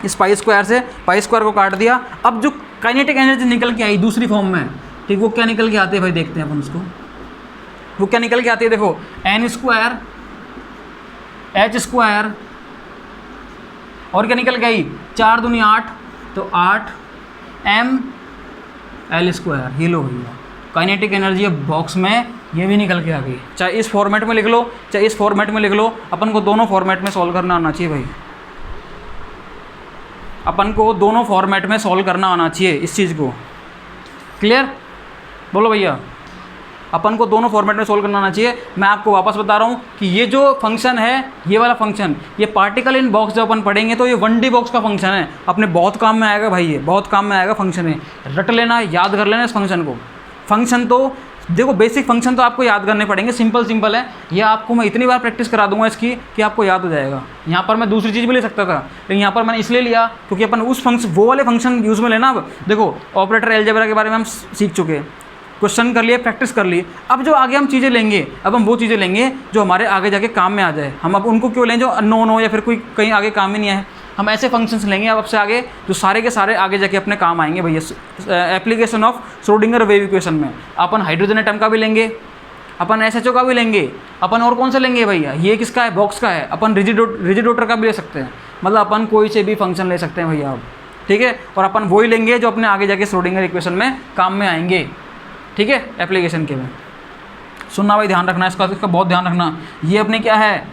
इस पाई स्क्वायर से पाई स्क्वायर को काट दिया। अब जो काइनेटिक एनर्जी निकल के आई दूसरी फॉर्म में, ठीक, वो क्या निकल के आते हैं भाई, देखते हैं अपन उसको, वो क्या निकल के आती है। देखो n² h² और क्या निकल के आई, 4 दूनी 8, तो 8ml²। ये लो भैया, काइनेटिक एनर्जी है बॉक्स में, ये भी निकल के आ गई। चाहे इस फॉर्मेट में लिख लो, चाहे इस फॉर्मेट में लिख लो, अपन को दोनों फॉर्मेट में सॉल्व करना आना चाहिए भाई। अपन को दोनों फॉर्मेट में सॉल्व करना आना चाहिए इस चीज़ को। क्लियर, बोलो भैया। अपन को दोनों फॉर्मेट में सोल्व करना आना चाहिए। मैं आपको वापस बता रहा हूँ कि ये जो फंक्शन है, ये वाला फंक्शन, ये पार्टिकल इन बॉक्स जब अपन पढ़ेंगे तो ये 1D बॉक्स का फंक्शन है, अपने बहुत काम में आएगा भाई, ये बहुत काम में आएगा फंक्शन है। रट लेना, याद कर लेना इस फंक्शन को। फंक्शन तो देखो बेसिक फंक्शन तो आपको याद करने पड़ेंगे, सिंपल है। ये आपको मैं इतनी बार प्रैक्टिस करा दूंगा इसकी कि आपको याद हो जाएगा। यहाँ पर मैं दूसरी चीज़ भी ले सकता था, लेकिन यहाँ पर मैंने इसलिए लिया क्योंकि अपन उस फंक्शन, वो वाले फंक्शन यूज़ में लेना। अब देखो ऑपरेटर अलजेब्रा के बारे में हम सीख चुके हैं, क्वेश्चन कर लिए, प्रैक्टिस कर ली। अब जो आगे हम चीज़ें लेंगे, अब हम वो चीज़ें लेंगे जो हमारे आगे जाके काम में आ जाए। हम अब उनको क्यों लें जो अननोन हो या फिर कोई कहीं आगे काम ही नहीं आए। हम ऐसे फंक्शंस लेंगे अब से आगे जो सारे के सारे आगे जाके अपने काम आएंगे भैया। Application of Schrodinger wave equation में अपन हाइड्रोजन एटम का भी लेंगे, अपन एसएचओ का भी लेंगे, अपन और कौन सा लेंगे भैया, ये किसका है, बॉक्स का है। अपन रिजिडोटर का भी ले सकते हैं, मतलब अपन कोई से भी फंक्शन ले सकते हैं भैया अब, ठीक है। और अपन वही लेंगे जो अपने आगे जाके श्रोडिंगर इक्वेशन में काम में आएंगे, ठीक है, एप्लीकेशन के में। सुनना भाई, ध्यान रखना इसका बहुत ध्यान रखना। ये अपनी क्या है,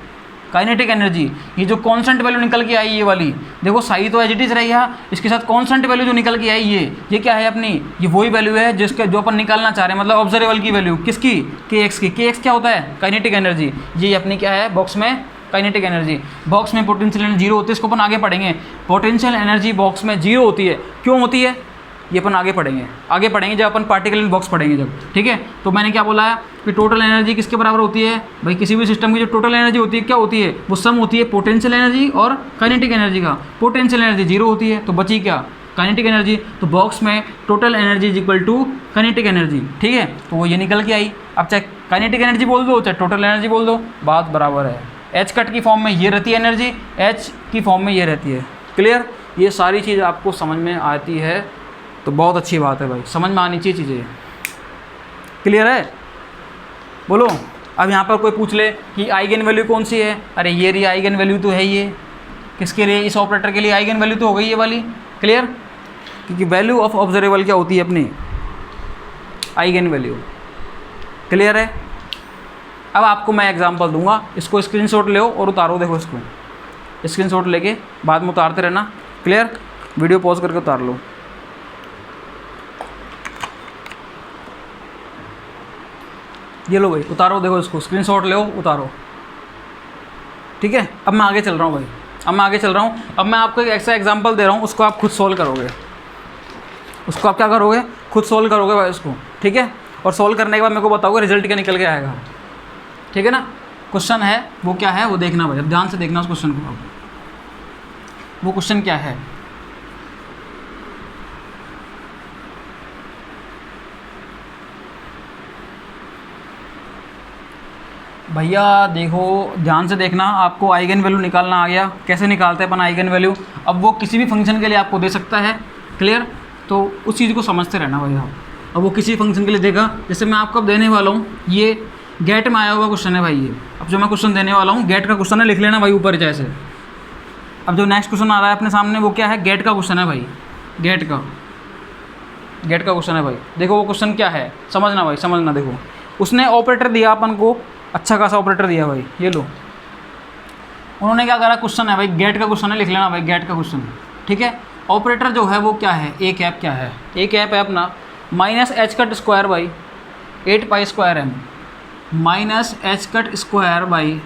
काइनेटिक एनर्जी। ये जो कांस्टेंट वैल्यू निकल के आई, ये वाली देखो, साई तो एज इट इज रही है, इसके साथ कांस्टेंट वैल्यू जो निकल के आई, ये क्या है अपनी, ये वही वैल्यू है जिसके जो अपन निकालना चाह रहे हैं, मतलब ऑब्जर्वेबल की वैल्यू किसकी, kx की। kx क्या होता है, काइनेटिक एनर्जी। ये अपनी क्या है बॉक्स में, काइनेटिक एनर्जी। बॉक्स में पोटेंशियल एनर्जी 0 होती है, इसको अपन आगे पढ़ेंगे। पोटेंशियल एनर्जी बॉक्स में 0 होती है, क्यों होती है ये अपन आगे पढ़ेंगे जब अपन पार्टिकल इन बॉक्स पढ़ेंगे जब, ठीक है। तो मैंने क्या बोला है कि टोटल एनर्जी किसके बराबर होती है भाई, किसी भी सिस्टम की जो टोटल एनर्जी होती है क्या होती है, वो सम होती है पोटेंशियल एनर्जी और काइनेटिक एनर्जी का। पोटेंशियल एनर्जी 0 होती है तो बची क्या, काइनेटिक एनर्जी। तो बॉक्स में total energy is equal to kinetic energy, ठीक है। तो वो ये निकल के आई। अब चाहे काइनेटिक एनर्जी बोल दो चाहे टोटल एनर्जी बोल दो, बात बराबर है। एच कट की फॉर्म में ये रहती है एनर्जी, एच की फॉर्म में ये रहती है। क्लियर, ये सारी चीज़ आपको समझ में आती है तो बहुत अच्छी बात है भाई, समझ में आनी चाहिए चीज़ें। क्लियर है, बोलो। अब यहाँ पर कोई पूछ ले कि आइगन वैल्यू कौन सी है, अरे ये रही आइगन वैल्यू तो है, ये किसके लिए, इस ऑपरेटर के लिए आइगन वैल्यू तो हो गई ये वाली। क्लियर, क्योंकि वैल्यू ऑफ ऑब्जर्वेबल क्या होती है अपनी, आइगन वैल्यू। क्लियर है। अब आपको मैं एग्जांपल दूंगा, इसको स्क्रीनशॉट लो और उतारो, देखो इसको स्क्रीनशॉट लेके बाद में उतारते रहना। क्लियर, वीडियो पॉज करके उतार लो। ये लो भाई, उतारो, देखो इसको स्क्रीनशॉट लो, उतारो, ठीक है। अब मैं आगे चल रहा हूँ भाई, अब मैं आपको एक ऐसा एग्जांपल दे रहा हूँ, उसको आप खुद सोल्व करोगे, उसको आप क्या करोगे, खुद सोल्व करोगे भाई उसको, ठीक है। और सोल्व करने के बाद मेरे को बताओगे रिजल्ट क्या निकल के आएगा, ठीक है ना। क्वेश्चन है वो क्या है वो देखना भाई, अब ध्यान से देखना उस क्वेश्चन को। वो क्वेश्चन क्या है, भैया देखो ध्यान से देखना, आपको आइगन वैल्यू निकालना आ गया। कैसे निकालते हैं अपन आइगन वैल्यू, अब वो किसी भी फंक्शन के लिए आपको दे सकता है। क्लियर, तो उस चीज़ को समझते रहना भैया। अब वो किसी फंक्शन के लिए देगा, जैसे मैं आपको अब देने वाला हूँ, ये गेट में आया हुआ क्वेश्चन है भाई। ये अब जो मैं क्वेश्चन देने वाला हूँ गेट का क्वेश्चन है, लिख लेना भाई ऊपर जैसे। अब जो नेक्स्ट क्वेश्चन आ रहा है अपने सामने वो क्या है, गेट का क्वेश्चन है भाई, गेट का क्वेश्चन है भाई। देखो वो क्वेश्चन क्या है, समझना भाई, समझना। देखो उसने ऑपरेटर दिया अपन को, अच्छा खासा ऑपरेटर दिया भाई, ये लो। उन्होंने क्या करा, क्वेश्चन है भाई, गेट का क्वेश्चन है, लिख लेना भाई गेट का क्वेश्चन, ठीक है। ऑपरेटर जो है वो क्या है, ए कैप क्या है, ए कैप है अपना minus h cut square by 8 pi square m, minus h cut square by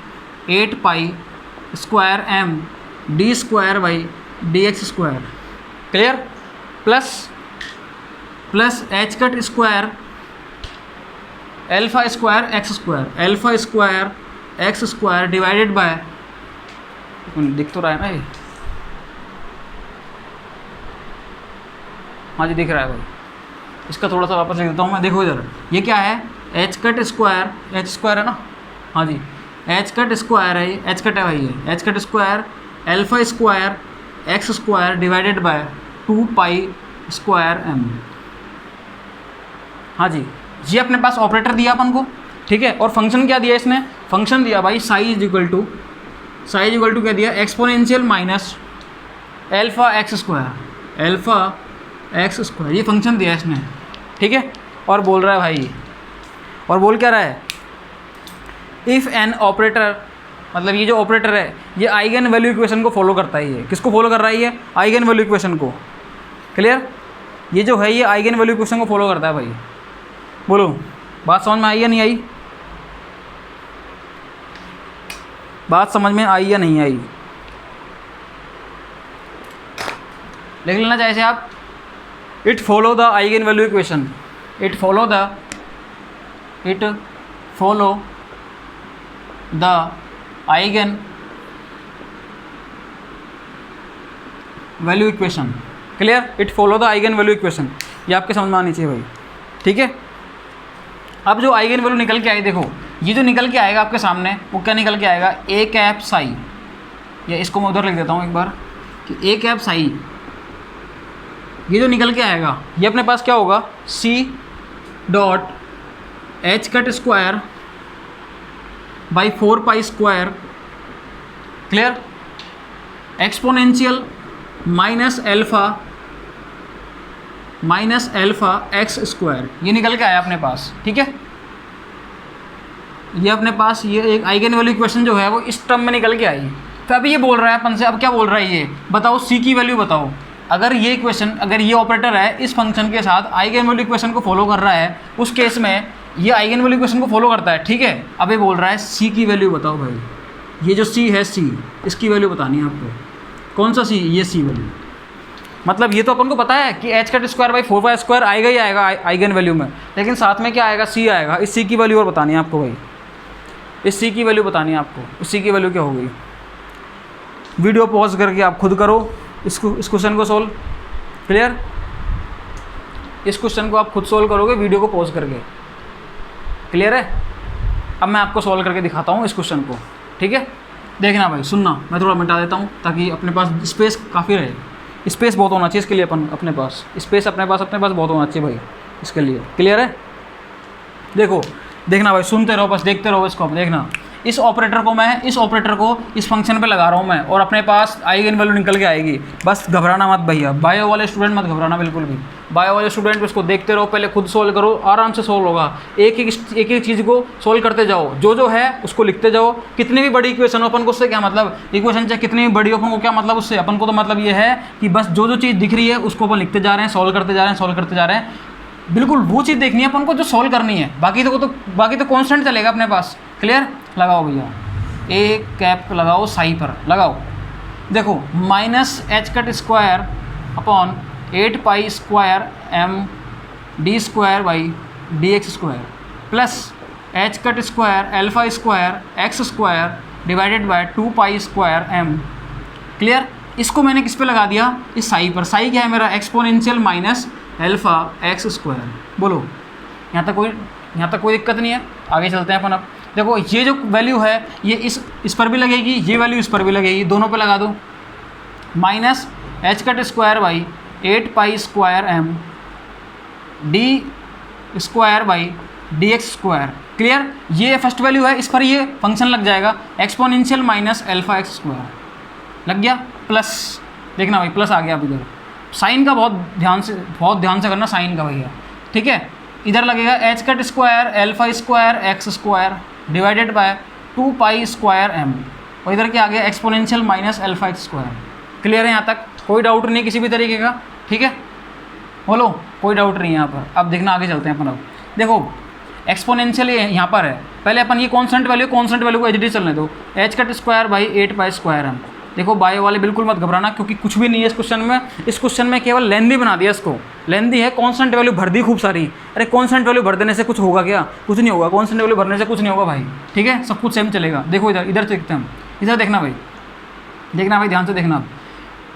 8 pi square m d square by d x square. Clear, plus h cut square alpha square x square divided by, दिख तो रहा है ना ये, हाँ जी दिख रहा है भाई। इसका थोड़ा सा वापस लिख देता हूँ मैं, देखो इधर, ये क्या है, एच कट स्क्वायर है ना, हाँ जी एच कट स्क्वायर है, एच कट है भाई, ये h cut square alpha square x square divided by 2 pi square m. हाँ जी, ये अपने पास ऑपरेटर दिया अपन को, ठीक है। और फंक्शन क्या दिया इसने, फंक्शन दिया भाई साई इज इक्वल टू क्या दिया, exponential minus alpha x square, ये फंक्शन दिया इसने, ठीक है। और बोल रहा है भाई, और बोल क्या रहा है, इफ़ एन ऑपरेटर, मतलब ये जो ऑपरेटर है ये आइगन वैल्यू इक्वेशन को फॉलो करता है। ये किसको फॉलो कर रहा है, ये आइगन वैल्यू इक्वेशन को। क्लियर, ये जो है ये आइगन वैल्यू इक्वेशन को फॉलो करता है भाई। बोलो, बात समझ में आई या नहीं आई? बात समझ में आई या नहीं आई? लिख लेना चाहिए आप, it follow the eigen value equation, it follow the eigen value equation. Clear? It follow the eigen value equation, ये आपके समझ में आनी चाहिए भाई। ठीक है, अब जो आइगन वैल्यू निकल के आई, देखो ये जो निकल के आएगा आपके सामने वो क्या निकल के आएगा, ए कैप साई, या इसको मैं उधर लिख देता हूँ एक बार कि ए कैप साई, ये जो निकल के आएगा ये अपने पास क्या होगा, c dot h cut square by 4 pi square, clear, exponential minus alpha x square, ये निकल के आया अपने पास। ठीक है, ये अपने पास ये एक आइगन वैल्यू इक्वेशन जो है वो इस टर्म में निकल के आई। तो अभी ये बोल रहा है अपन से, अब क्या बोल रहा है ये बताओ, सी की वैल्यू बताओ। अगर ये इक्वेशन, अगर ये ऑपरेटर है इस फंक्शन के साथ आइगन वैल्यू इक्वेशन को फॉलो कर रहा है, उस केस में ये आइगन वैल्यू इक्वेशन को फॉलो करता है। ठीक है, अब ये बोल रहा है सी की वैल्यू बताओ भाई, ये जो सी है, सी इसकी वैल्यू बतानी है आपको। कौन सा सी? ये सी वैल्यू। मतलब ये तो अपन को पता है कि H cut square by 4 pi square आएगा ही आएगा आइगन वैल्यू में, लेकिन साथ में क्या आएगा, सी आएगा। इस सी की वैल्यू और बतानी है आपको भाई, इस सी की वैल्यू बतानी है आपको। इस सी की वैल्यू क्या हो गई, वीडियो पॉज करके आप खुद करो इस क्वेश्चन को सोल्व। क्लियर? इस क्वेश्चन को आप खुद सोल्व करोगे वीडियो को पॉज करके। क्लियर है? अब मैं आपको सोल्व करके दिखाता हूँ इस क्वेश्चन को। ठीक है, देखना भाई, सुनना, मैं थोड़ा मिटा देता हूँ ताकि अपने पास स्पेस काफ़ी रहे। स्पेस बहुत होना चाहिए इसके लिए, अपने पास स्पेस अपने पास बहुत होना चाहिए भाई इसके लिए। क्लियर है? देखो, देखना भाई, सुनते रहो बस, देखते रहो इसको। अब देखना, इस ऑपरेटर को इस फंक्शन पे लगा रहा हूँ मैं, और अपने पास आइगन वैल्यू निकल के आएगी। बस घबराना मत भैया, बायो वाले स्टूडेंट मत घबराना बिल्कुल भी। बायो वाले स्टूडेंट इसको देखते रहो, पहले खुद सोल्व करो, आराम से सोल्व होगा। एक एक चीज़ को सोल्व करते जाओ, जो है उसको लिखते जाओ। कितनी भी बड़ी इक्वेशन हो, अपन को उससे क्या मतलब, इक्वेशन चाहे कितनी भी बड़ी हो, अपन को क्या मतलब उससे, अपन को तो मतलब ये है कि बस जो चीज़ दिख रही है उसको अपन लिखते जा रहे हैं, सोल्व करते जा रहे हैं। बिल्कुल वो चीज़ देखनी है अपन को जो सोल्व करनी है, बाकी तो कांस्टेंट चलेगा अपने पास। क्लियर? लगाओ भैया, ए कैप लगाओ, साई पर लगाओ। देखो, minus h cut square upon 8 pi square m d square by d x square plus h cut square alpha square x square divided by 2 pi square m. Clear? इसको मैंने किस पे लगा दिया, इस साई पर। साई क्या है मेरा, exponential minus alpha x square. बोलो, यहाँ तक कोई दिक्कत नहीं है? आगे चलते हैं अपन। अब देखो, ये जो वैल्यू है ये इस पर भी लगेगी, ये वैल्यू इस पर भी लगेगी, दोनों पे लगा दो। Minus h cut square by 8 pi square m d square by d x square. Clear? ये फर्स्ट वैल्यू है, इस पर ये फंक्शन लग जाएगा, exponential minus alpha x square लग गया। प्लस, देखना भाई, प्लस आ गया। अब इधर साइन का बहुत ध्यान से करना, साइन का भैया। ठीक है, इधर लगेगा h cut square alpha square x square divided by 2 pi square m, और इधर क्या आ गया, exponential minus alpha x square. Clear है? यहाँ तक कोई डाउट नहीं किसी भी तरीके का? ठीक है, बोलो, कोई डाउट नहीं है यहाँ पर। अब देखना, आगे चलते हैं अपन। अब देखो, एक्सपोनेंशियल यहाँ पर है, पहले अपन ये कॉन्स्टेंट वैल्यू को एच डी चलने दो, h cut square by 8 pi square m. देखो, बायो वाले बिल्कुल मत घबराना, क्योंकि कुछ भी नहीं है इस क्वेश्चन में। इस क्वेश्चन में केवल लेंदी बना दिया इसको, लेंदी है, कांस्टेंट वैल्यू भर दी खूब सारी। अरे कांस्टेंट वैल्यू भर देने से कुछ होगा क्या? कुछ नहीं होगा, कांस्टेंट वैल्यू भरने से कुछ नहीं होगा भाई। ठीक है, सब कुछ सेम चलेगा। देखो इधर देखते हैं हम, इधर देखना भाई, ध्यान से देखना।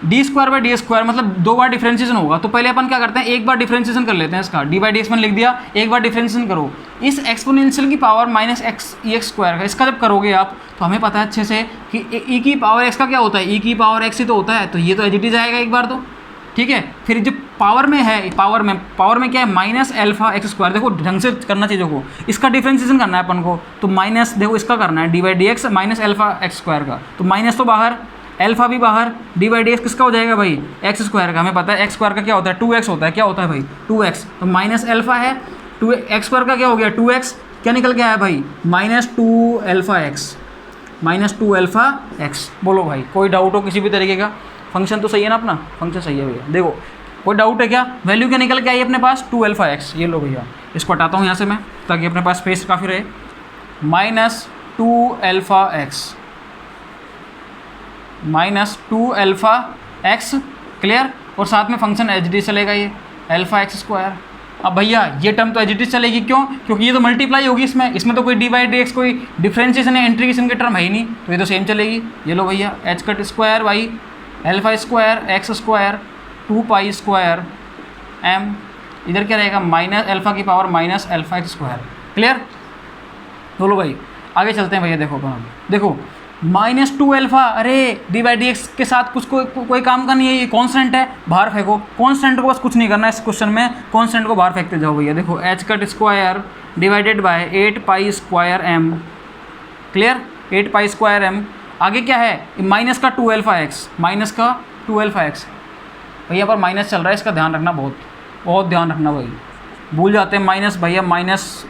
D square by D square मतलब 2 बार डिफ्रेंशिएशन होगा, तो पहले अपन क्या करते हैं, एक बार डिफ्रेंशिएशन कर लेते हैं इसका। डी बाई डी एक्स मैंने लिख दिया, एक बार डिफ्रेंशिएशन करो इस एक्सपोनेंशियल की पावर माइनस एक्स ई एक्स स्क्वायर का। इसका जब करोगे आप, तो हमें पता है अच्छे से कि ई की पावर एक्स का क्या होता है, ई की पावर एक्स ही तो होता है, तो ये तो एच डी जाएगा एक बार तो। ठीक है, फिर जो पावर में है, पावर में क्या है, माइनस एल्फा एक्स स्क्वायर। देखो ढंग से करना चीज़ों को, इसका डिफ्रेंशिएशन करना है अपन को, तो माइनस, देखो इसका करना है D by d x minus alpha x square का, तो माइनस तो बाहर, एल्फा भी बाहर, डी बाई डी एक्स किसका हो जाएगा भाई, एक्स स्क्वायर का। हमें पता है एक्स स्क्वायर का क्या होता है, 2x होता है। क्या होता है भाई, 2x, तो माइनस एल्फा है, 2x स्क्वायर का क्या हो गया, 2x, क्या निकल के आया भाई, माइनस 2 एल्फा एक्स। बोलो भाई, कोई डाउट हो किसी भी तरीके का? फंक्शन तो सही है ना अपना, फंक्शन सही है भैया। देखो, कोई डाउट है क्या? वैल्यू क्या निकल के आई अपने पास, 2 एल्फा एक्स। ये लो भैया, इसको हटाता हूँ यहाँ से मैं। ताकि अपने पास स्पेस काफ़ी रहे, minus 2 alpha x, minus 2 alpha x, clear. और साथ में फंक्शन एच डी चलेगा, ये अल्फ़ा एक्स स्क्वायर। अब भैया ये टर्म तो एच डी चलेगी, क्यों? क्योंकि ये तो मल्टीप्लाई होगी इसमें तो कोई डी बाई डी एक्स कोई डिफ्रेंशिएशन या इंटीग्रेशन की टर्म है ही नहीं, तो ये तो सेम चलेगी। ये लो भैया h cut square by alpha square x square 2 pi square m, इधर क्या रहेगा माइनस अल्फ़ा की power minus alpha x square, clear. बोलो भाई आगे चलते हैं भैया। देखो अपन देखो माइनस 2 अल्फ़ा, अरे डी बाई डी एक्स के साथ कुछ कोई काम का नहीं है, ये कॉन्स्टेंट है, बाहर फेंको। कॉन्स्टेंट को बस कुछ नहीं करना है इस क्वेश्चन में, कॉन्स्टेंट को बाहर फेंकते जाओ भैया। देखो h cut square divided by 8 pi square m, clear, 8 pi square m. आगे क्या है माइनस का 2 अल्फ़ा एक्स, माइनस का 2 अल्फ़ा एक्स। भैया पर माइनस चल रहा है, इसका ध्यान रखना, बहुत ध्यान रखना भाई, भूल जाते हैं माइनस। भैया माइनस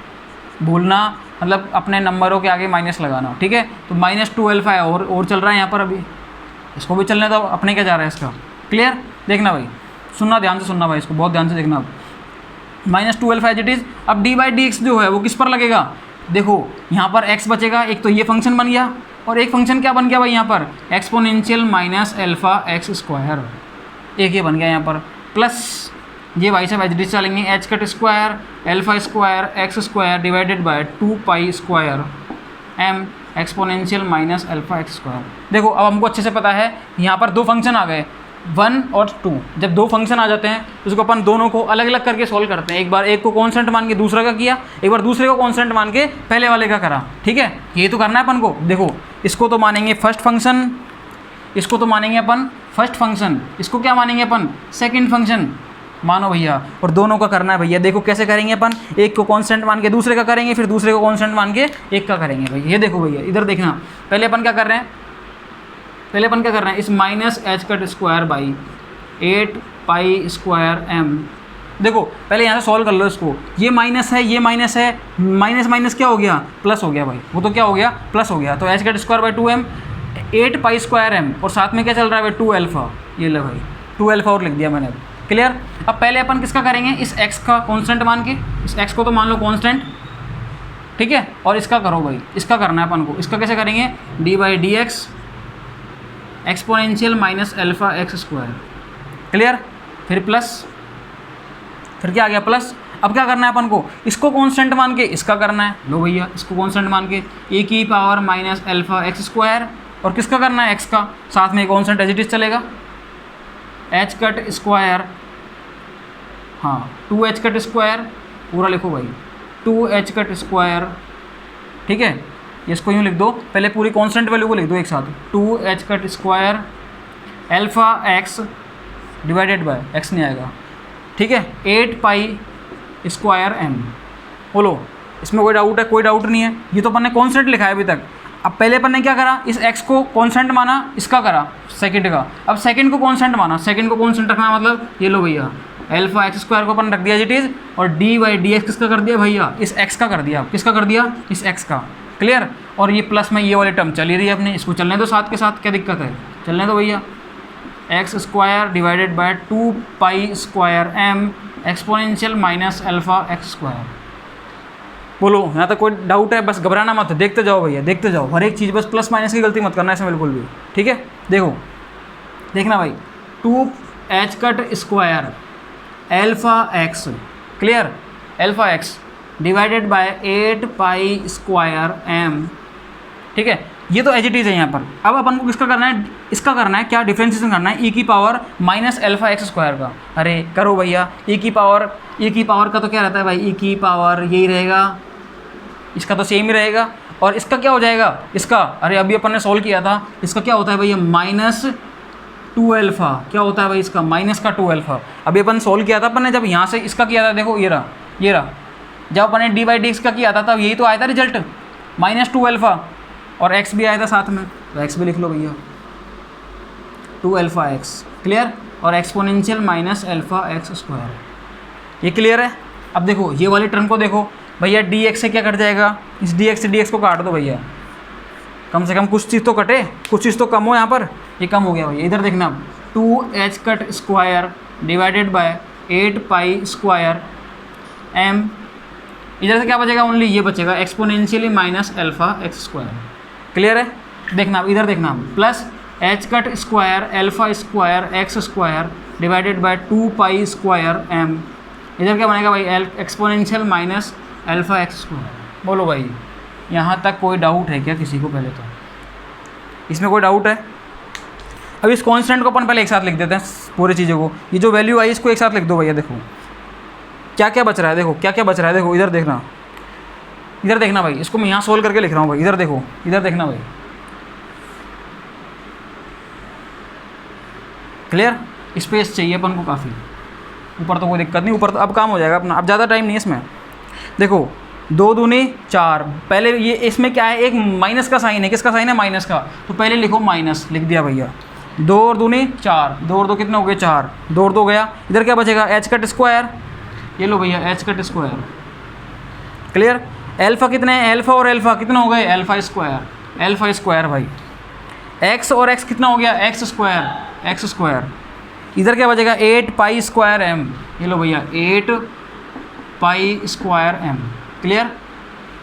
भूलना मतलब अपने नंबरों के आगे माइनस लगाना, ठीक है। तो माइनस 2 अल्फ़ा है और चल रहा है यहाँ पर, अभी इसको भी चलने दो, अपने क्या जा रहा है इसका, क्लियर। देखना भाई, सुनना ध्यान से, सुनना भाई इसको बहुत ध्यान से देखना। Minus 2 alpha as it is. अब डी बाई डी एक्स जो है वो किस पर लगेगा, देखो यहाँ पर एक्स बचेगा, एक तो ये फंक्शन बन गया और एक फंक्शन क्या बन गया भाई यहाँ पर exponential minus alpha x square, एक ये बन गया यहाँ पर, प्लस ये भाई साहब एच डी चलेंगे h cut square alpha square x square divided by 2 pi square m exponential minus alpha x square. देखो अब हमको अच्छे से पता है यहाँ पर दो फंक्शन आ गए 1 और 2। जब दो फंक्शन आ जाते हैं तो उसको अपन दोनों को अलग अलग करके सॉल्व करते हैं। एक बार एक को कॉन्स्टेंट मान के दूसरा का किया, एक बार दूसरे को कॉन्स्टेंट मान के पहले वाले का करा, ठीक है। ये तो करना है अपन को। देखो इसको तो मानेंगे फर्स्ट फंक्शन, इसको तो मानेंगे अपन फर्स्ट फंक्शन, इसको क्या मानेंगे अपन सेकंड फंक्शन, मानो भैया। और दोनों का करना है भैया। देखो कैसे करेंगे अपन, एक को कांस्टेंट मान के दूसरे का करेंगे, फिर दूसरे को कांस्टेंट मान के एक का करेंगे भैया। ये देखो भैया इधर देखना, पहले अपन क्या कर रहे हैं, पहले अपन क्या कर रहे हैं, इस minus h cut square by 8 pi square m. देखो पहले यहाँ से सॉल्व कर लो इसको, ये माइनस है, ये माइनस है, माइनस माइनस क्या हो गया, प्लस हो गया भाई, वो तो क्या हो गया, प्लस हो गया। तो h cut square by 2m 8 pi square m, और साथ में क्या चल रहा है भाई 2 अल्फ़ा, ये ले भाई 2 अल्फ़ा और लिख दिया मैंने, क्लियर। अब पहले अपन किसका करेंगे, इस x का कांस्टेंट मान के, इस x को तो मान लो कांस्टेंट, ठीक है। और इसका करो भाई, इसका करना है अपन को। इसका कैसे करेंगे, D by d x exponential minus alpha x square, clear. फिर प्लस, फिर क्या आ गया प्लस। अब क्या करना है अपन को, इसको कांस्टेंट मान के इसका करना है। लो भैया इसको कांस्टेंट मान के ए की power minus alpha x square, और किसका करना है x का, साथ में कांस्टेंट एज इट इज चलेगा एच कट स्क्वायर, हाँ 2 एच कट स्क्वायर पूरा लिखो भाई 2 एच कट स्क्वायर, ठीक है। इसको यूँ लिख दो, पहले पूरी कांस्टेंट वैल्यू को लिख दो एक साथ, 2 h cut square alpha x divided bye x नहीं आएगा, ठीक है, 8 पाई स्क्वायर एम। बोलो इसमें कोई डाउट है, कोई डाउट नहीं है। ये तो अपन ने कांस्टेंट लिखा है अभी तक। अब पहले अपन ने क्या करा, इस x को कांस्टेंट माना, इसका करा सेकंड का। अब सेकंड को कांस्टेंट माना, सेकंड को कांस्टेंट रखना मतलब ये लो भैया अल्फ़ा एक्स स्क्वायर को अपन रख दिया एज इट इज़, और डी बाई डी एक्स किसका कर दिया भैया, इस x का कर दिया, किसका कर दिया, इस x का, क्लियर। और ये प्लस में ये वाली टर्म चली रही है अपने, इसको चलने दो साथ के साथ, क्या दिक्कत है, चलने दो भैया। X square divided by 2 pi square m exponential minus alpha x square. बोलो यहाँ तक कोई डाउट है, बस घबराना मत, देखते जाओ भैया, देखते जाओ, हर एक चीज़ बस प्लस माइनस की गलती मत करना इसमें बिल्कुल भी, ठीक है। देखो देखना भाई 2 h cut square alpha x, clear, alpha x divided by 8 pi square m, ठीक है। ये तो एच इट इज़ है यहाँ पर। अब अपन को किसका करना है, इसका करना है, क्या डिफ्रेंशिएशन करना है, ई की power minus alpha x square का। अरे करो भैया, ई की पावर का तो क्या रहता है भाई, ई की पावर यही रहेगा, इसका तो सेम ही रहेगा। और इसका क्या हो जाएगा, इसका, अरे अभी अपन ने सॉल्व किया था, इसका क्या होता है भैया माइनस 2 अल्फ़ा, क्या होता है भाई इसका माइनस का 2 अल्फ़ा। अभी अपन सॉल्व किया था अपन ने, जब यहाँ से इसका किया था, देखो ये रहा, ये रहा, जब अपन ने डी बाई डी एक्स का किया था तब यही तो आया था रिजल्ट, माइनस 2 अल्फ़ा, और x भी आया था साथ में, तो x भी लिख लो भैया 2 अल्फ़ा एक्स, क्लियर। और exponential minus alpha x square, ये क्लियर है। अब देखो ये वाली टर्म को देखो भैया, dx से क्या कट जाएगा, इस dx से dx को काट दो भैया, कम से कम कुछ चीज़ तो कटे, कुछ चीज़ तो कम हो यहाँ पर, ये कम हो गया भैया। इधर देखना 2 h cut square divided by 8 pi square m इधर से क्या बचेगा, ओनली ये बचेगा exponentially minus alpha x square. Clear है? देखना अब इधर देखना, plus h cut square alpha square x square divided by 2 pi square m. इधर क्या बनेगा भाई, exponential minus alpha x square. बोलो भाई यहाँ तक कोई डाउट है क्या किसी को? पहले तो इसमें कोई डाउट है? अब इस कांस्टेंट को अपन पहले एक साथ लिख देते हैं पूरी चीज़ों को। ये जो वैल्यू आई इसको एक साथ लिख दो भैया। देखो क्या क्या बच रहा है, देखो क्या क्या बच रहा है। देखो इधर देखना, इधर देखना भाई, इसको मैं यहाँ सोल्व करके लिख रहा हूँ भाई। इधर देखो, इधर देखना भाई। क्लियर? स्पेस चाहिए अपन को काफ़ी, ऊपर तो कोई दिक्कत नहीं, ऊपर तो अब काम हो जाएगा अपना, अब ज़्यादा टाइम नहीं है इसमें। देखो 2 दूनी 4, पहले ये इसमें क्या है, एक माइनस का साइन है। किसका साइन है? माइनस का। तो पहले लिखो माइनस, लिख दिया भैया। 2 और दूनी 4, 2 और 2 कितने हो गए? 4, 2 और 2 गया। इधर क्या बचेगा? H cut square. ये लो भैया h cut square. Clear? Alpha कितने हैं? एल्फा और एल्फा कितने हो गए? अल्फा स्क्वायर, अल्फा स्क्वायर भाई। एक्स और एक्स कितना हो गया? X square, x square. इधर क्या बचेगा? 8 पाई स्क्वायर एम। ये लो भैया 8 pi square m. Clear?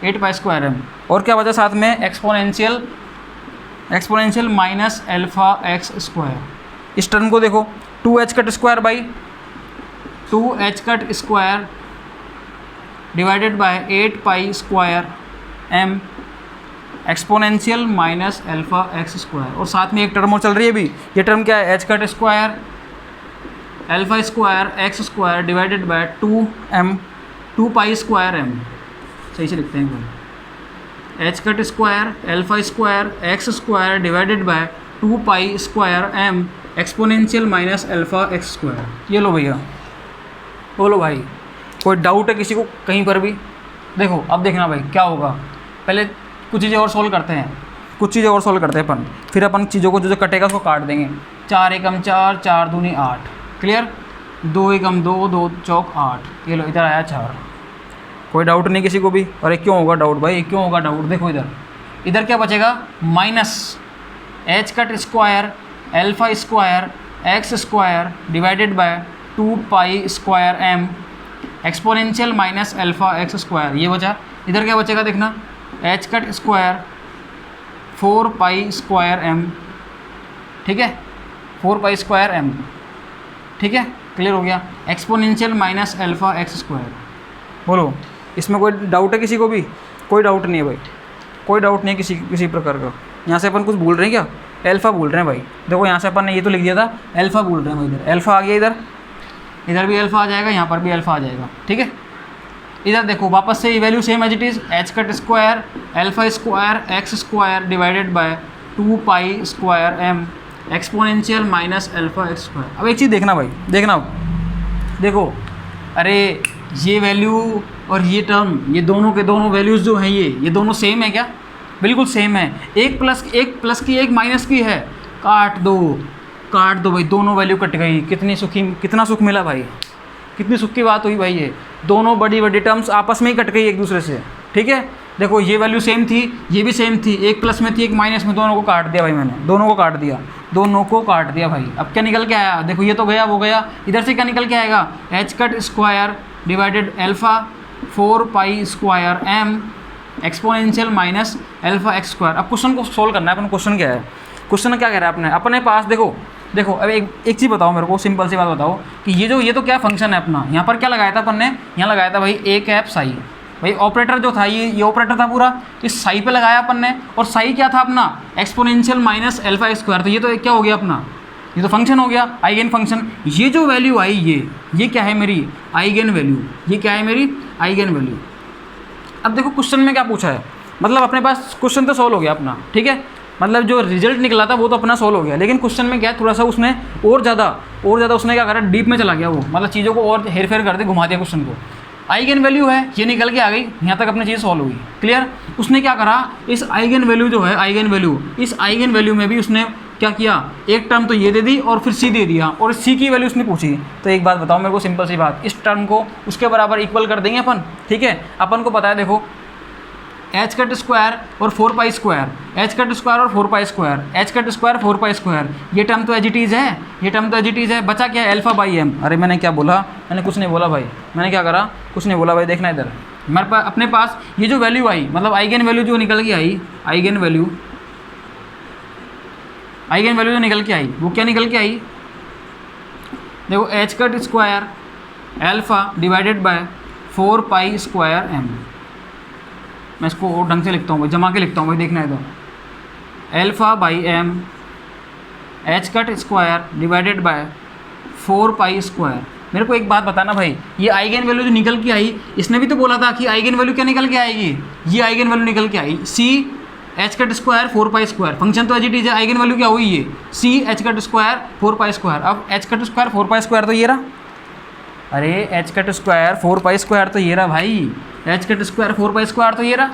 8 pi square m. और क्या बचा साथ में? Exponential, exponential minus alpha x square. इस टर्म को देखो 2h cut square by 2h cut square divided by 8 pi square m exponential minus alpha x square. और साथ में एक टर्म और चल रही है अभी, ये टर्म क्या है? H cut square alpha square x square divided by 2 pi square m. सही से लिखते हैं भाई, h cut square alpha square x square divided by 2 pi square m exponential minus alpha x square. ये लो भैया, बोलो भाई कोई डाउट है किसी को कहीं पर भी? देखो अब देखना भाई क्या होगा। पहले कुछ चीज़ें और सोल्व करते हैं, कुछ चीज़ें और सोल्व करते हैं अपन, फिर अपन चीज़ों को जो जो कटेगा उसको काट देंगे। 4 एकम 4, 4 दूनी 8। क्लियर? 2 एकम 2, 2 चौक 8। ये लो इधर आया 4। कोई डाउट नहीं किसी को भी? अरे क्यों होगा डाउट भाई, क्यों होगा डाउट? देखो इधर, इधर क्या बचेगा? Minus h cut square alpha square x square divided by 2 pi square m exponential minus alpha x square. ये बचा। इधर क्या बचेगा देखना, h cut square 4 pi square m. ठीक है, 4 पाई स्क्वायर एम। ठीक है, क्लियर हो गया? Exponential minus alpha x square. बोलो इसमें कोई डाउट है किसी को भी? कोई डाउट नहीं है भाई, कोई डाउट नहीं है किसी प्रकार का। यहाँ से अपन कुछ भूल रहे हैं क्या? अल्फा भूल रहे हैं भाई। देखो यहाँ से अपन ने ये तो लिख दिया था, अल्फा भूल रहे हैं भाई। इधर अल्फा आ गया, इधर इधर भी अल्फा आ जाएगा, यहाँ पर भी अल्फा आ जाएगा। ठीक है, इधर देखो वापस से ये value same as it is, h cut square alpha square x square divided by 2 pi square m exponential minus alpha x square. अब एक चीज़ देखना भाई, देखना देखो, अरे ये वैल्यू और ये टर्म, ये दोनों के दोनों वैल्यूज़ जो हैं ये दोनों सेम है क्या? बिल्कुल सेम है। एक प्लस की एक माइनस की है, काट दो भाई, दोनों वैल्यू कट गई। कितना सुख मिला भाई, कितनी सुख की बात हुई भाई। ये दोनों बड़ी बड़ी टर्म्स आपस में ही कट गई एक दूसरे से। ठीक है, देखो ये वैल्यू सेम थी, ये भी सेम थी, एक प्लस में थी एक माइनस में, दोनों को काट दिया भाई मैंने, दोनों को काट दिया भाई। अब क्या निकल के आया? देखो ये तो गया वो गया, इधर से क्या निकल के आएगा? H cut square divided alpha 4 pi square m exponential minus alpha x square. अब क्वेश्चन को सोल्व करना है अपन। क्वेश्चन क्या है? क्वेश्चन क्या कह रहा है अपने पास? देखो अब एक चीज़ बताओ मेरे को, सिंपल सी बात बताओ कि ये तो क्या फंक्शन है अपना, यहाँ पर क्या लगाया था अपन ने? यहाँ लगाया था भाई ए कैप साई। भाई ऑपरेटर जो था ये ऑपरेटर था पूरा, इस साई पे लगाया अपन ने। और साई क्या था अपना? Exponential minus alpha square. तो ये तो क्या हो गया अपना? ये तो फंक्शन हो गया, आइगन फंक्शन। ये जो वैल्यू आई ये क्या है? मेरी आइगन वैल्यू। ये क्या है? मेरी आइगन वैल्यू। अब देखो क्वेश्चन में क्या पूछा है, मतलब अपने पास क्वेश्चन तो सॉल्व हो गया अपना। ठीक है, मतलब जो रिजल्ट निकला था वो तो अपना सॉल्व हो गया, लेकिन क्वेश्चन में क्या थोड़ा सा उसने और ज़्यादा उसने क्या करा? डीप में चला गया वो, मतलब चीज़ों को और हेर फेर कर दे, घुमा दिया क्वेश्चन को। आइगन वैल्यू है, ये निकल के आ गई, यहाँ तक अपनी चीज़ सॉल्व हुई। क्लियर? उसने क्या करा? इस आइगन वैल्यू जो है इस आइगन वैल्यू में भी उसने क्या किया? एक टर्म तो ये दे दी और फिर सी दे दिया, और सी की वैल्यू उसने पूछी। तो एक बात बताओ मेरे को, सिंपल सी बात, इस टर्म को उसके बराबर इक्वल कर देंगे अपन। ठीक है, अपन को पता है, देखो एच कट स्क्वायर और 4 pi square, h cut square और 4 pi square, h cut square 4 pi square, ये टर्म तो एजिटीज़ है, बचा क्या है? Alpha by m. अरे मैंने क्या बोला? मैंने कुछ नहीं बोला भाई, मैंने क्या करा? कुछ नहीं बोला भाई। देखना इधर, हमारे पास अपने पास ये जो वैल्यू आई, मतलब आइगन वैल्यू जो निकल के आई, आइगन वैल्यू जो निकल के आई वो क्या निकल के आई, देखो h cut square alpha divided by 4 pi square m. मैं इसको और ढंग से लिखता हूँ भाई, जमा के लिखता हूँ भाई, देखना है तो alpha by m h cut square divided by 4 pi square. मेरे को एक बात बताना भाई, ये आइगन वैल्यू जो निकल के आई, इसने भी तो बोला था कि आइगन वैल्यू क्या निकल के आएगी, ये आइगन वैल्यू निकल के आई c h cut square 4 pi square. Function तो एच इट इज है, आइगन वैल्यू क्या हुई ये c h cut square 4 pi square. अब h cut square 4 pi square तो ये रहा, अरे h cut square 4 pi square तो ये रहा भाई, h cut square 4 pi square तो ये रहा,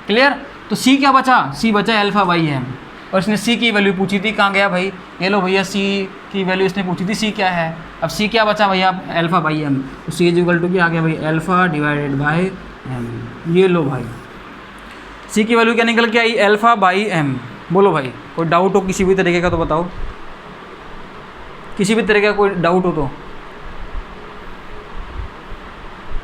क्लियर। तो सी क्या बचा, सी बचा एल्फा बाई एम, और इसने सी की वैल्यू पूछी थी, कहाँ गया भाई, ये लो भैया सी की वैल्यू इसने पूछी थी, सी क्या है, अब सी क्या बचा भैया एल्फा बाई एम, तो सी इज इक्वल टू क्या आ गया भाई एल्फा डिवाइडेड बाई एम। ये लो भाई सी की वैल्यू क्या निकल के आई एल्फा बाई एम। बोलो भाई कोई डाउट हो किसी भी तरीके का तो बताओ, किसी भी तरीके का कोई डाउट हो तो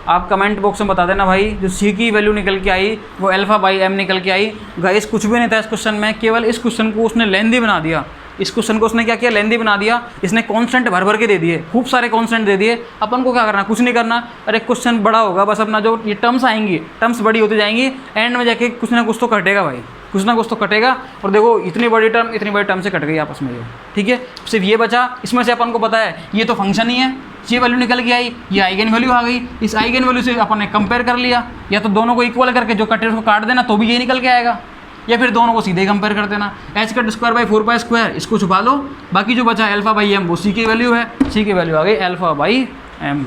आप कमेंट बॉक्स में बता देना भाई। जो सी की वैल्यू निकल के आई वो अल्फा बाई एम निकल के आई। गाइस कुछ भी नहीं था इस क्वेश्चन में, केवल इस क्वेश्चन को उसने लेंदी बना दिया। इस क्वेश्चन को उसने क्या किया, लेंदी बना दिया। इसने कॉन्स्टेंट भर भर के दे दिए, खूब सारे कॉन्स्टेंट दे दिए। अपन को क्या करना, कुछ नहीं करना। अरे क्वेश्चन बड़ा होगा, बस अपना जो ये टर्म्स आएंगी, टर्म्स बड़ी होती जाएंगी, एंड में जाके कुछ ना कुछ तो कटेगा भाई, कुछ ना कुछ तो कटेगा। और देखो इतनी बड़ी टर्म से कट गई आपस में ये, ठीक है। सिर्फ ये बचा, इसमें से अपन को पता है ये तो फंक्शन ही है, ये वैल्यू निकल के आई, ये आइगन वैल्यू आ गई। इस आइगन वैल्यू से अपन ने कंपेयर कर लिया, या तो दोनों को इक्वल करके जो कटे उसको काट देना तो भी यही निकल के आएगा, या फिर दोनों को सीधे कंपेयर कर देना। H cut square by 4 pi square इसको छुपा लो, बाकी जो बचा अल्फा बाई एम वो सी की वैल्यू है, सी की वैल्यू आ गई अल्फा बाई एम।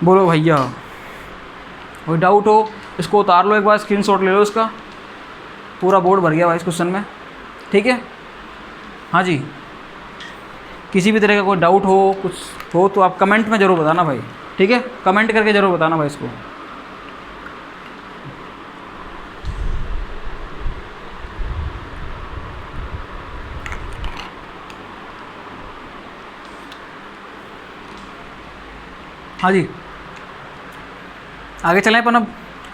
बोलो भैया कोई डाउट हो इसको उतार लो, एक बार स्क्रीनशॉट ले लो इसका, पूरा बोर्ड भर गया भाई इस क्वेश्चन में, ठीक है। हाँ जी, किसी भी तरह का कोई डाउट हो कुछ हो तो आप कमेंट में ज़रूर बताना भाई, ठीक है। कमेंट करके ज़रूर बताना भाई इसको। हाँ जी, आगे चलें अपन।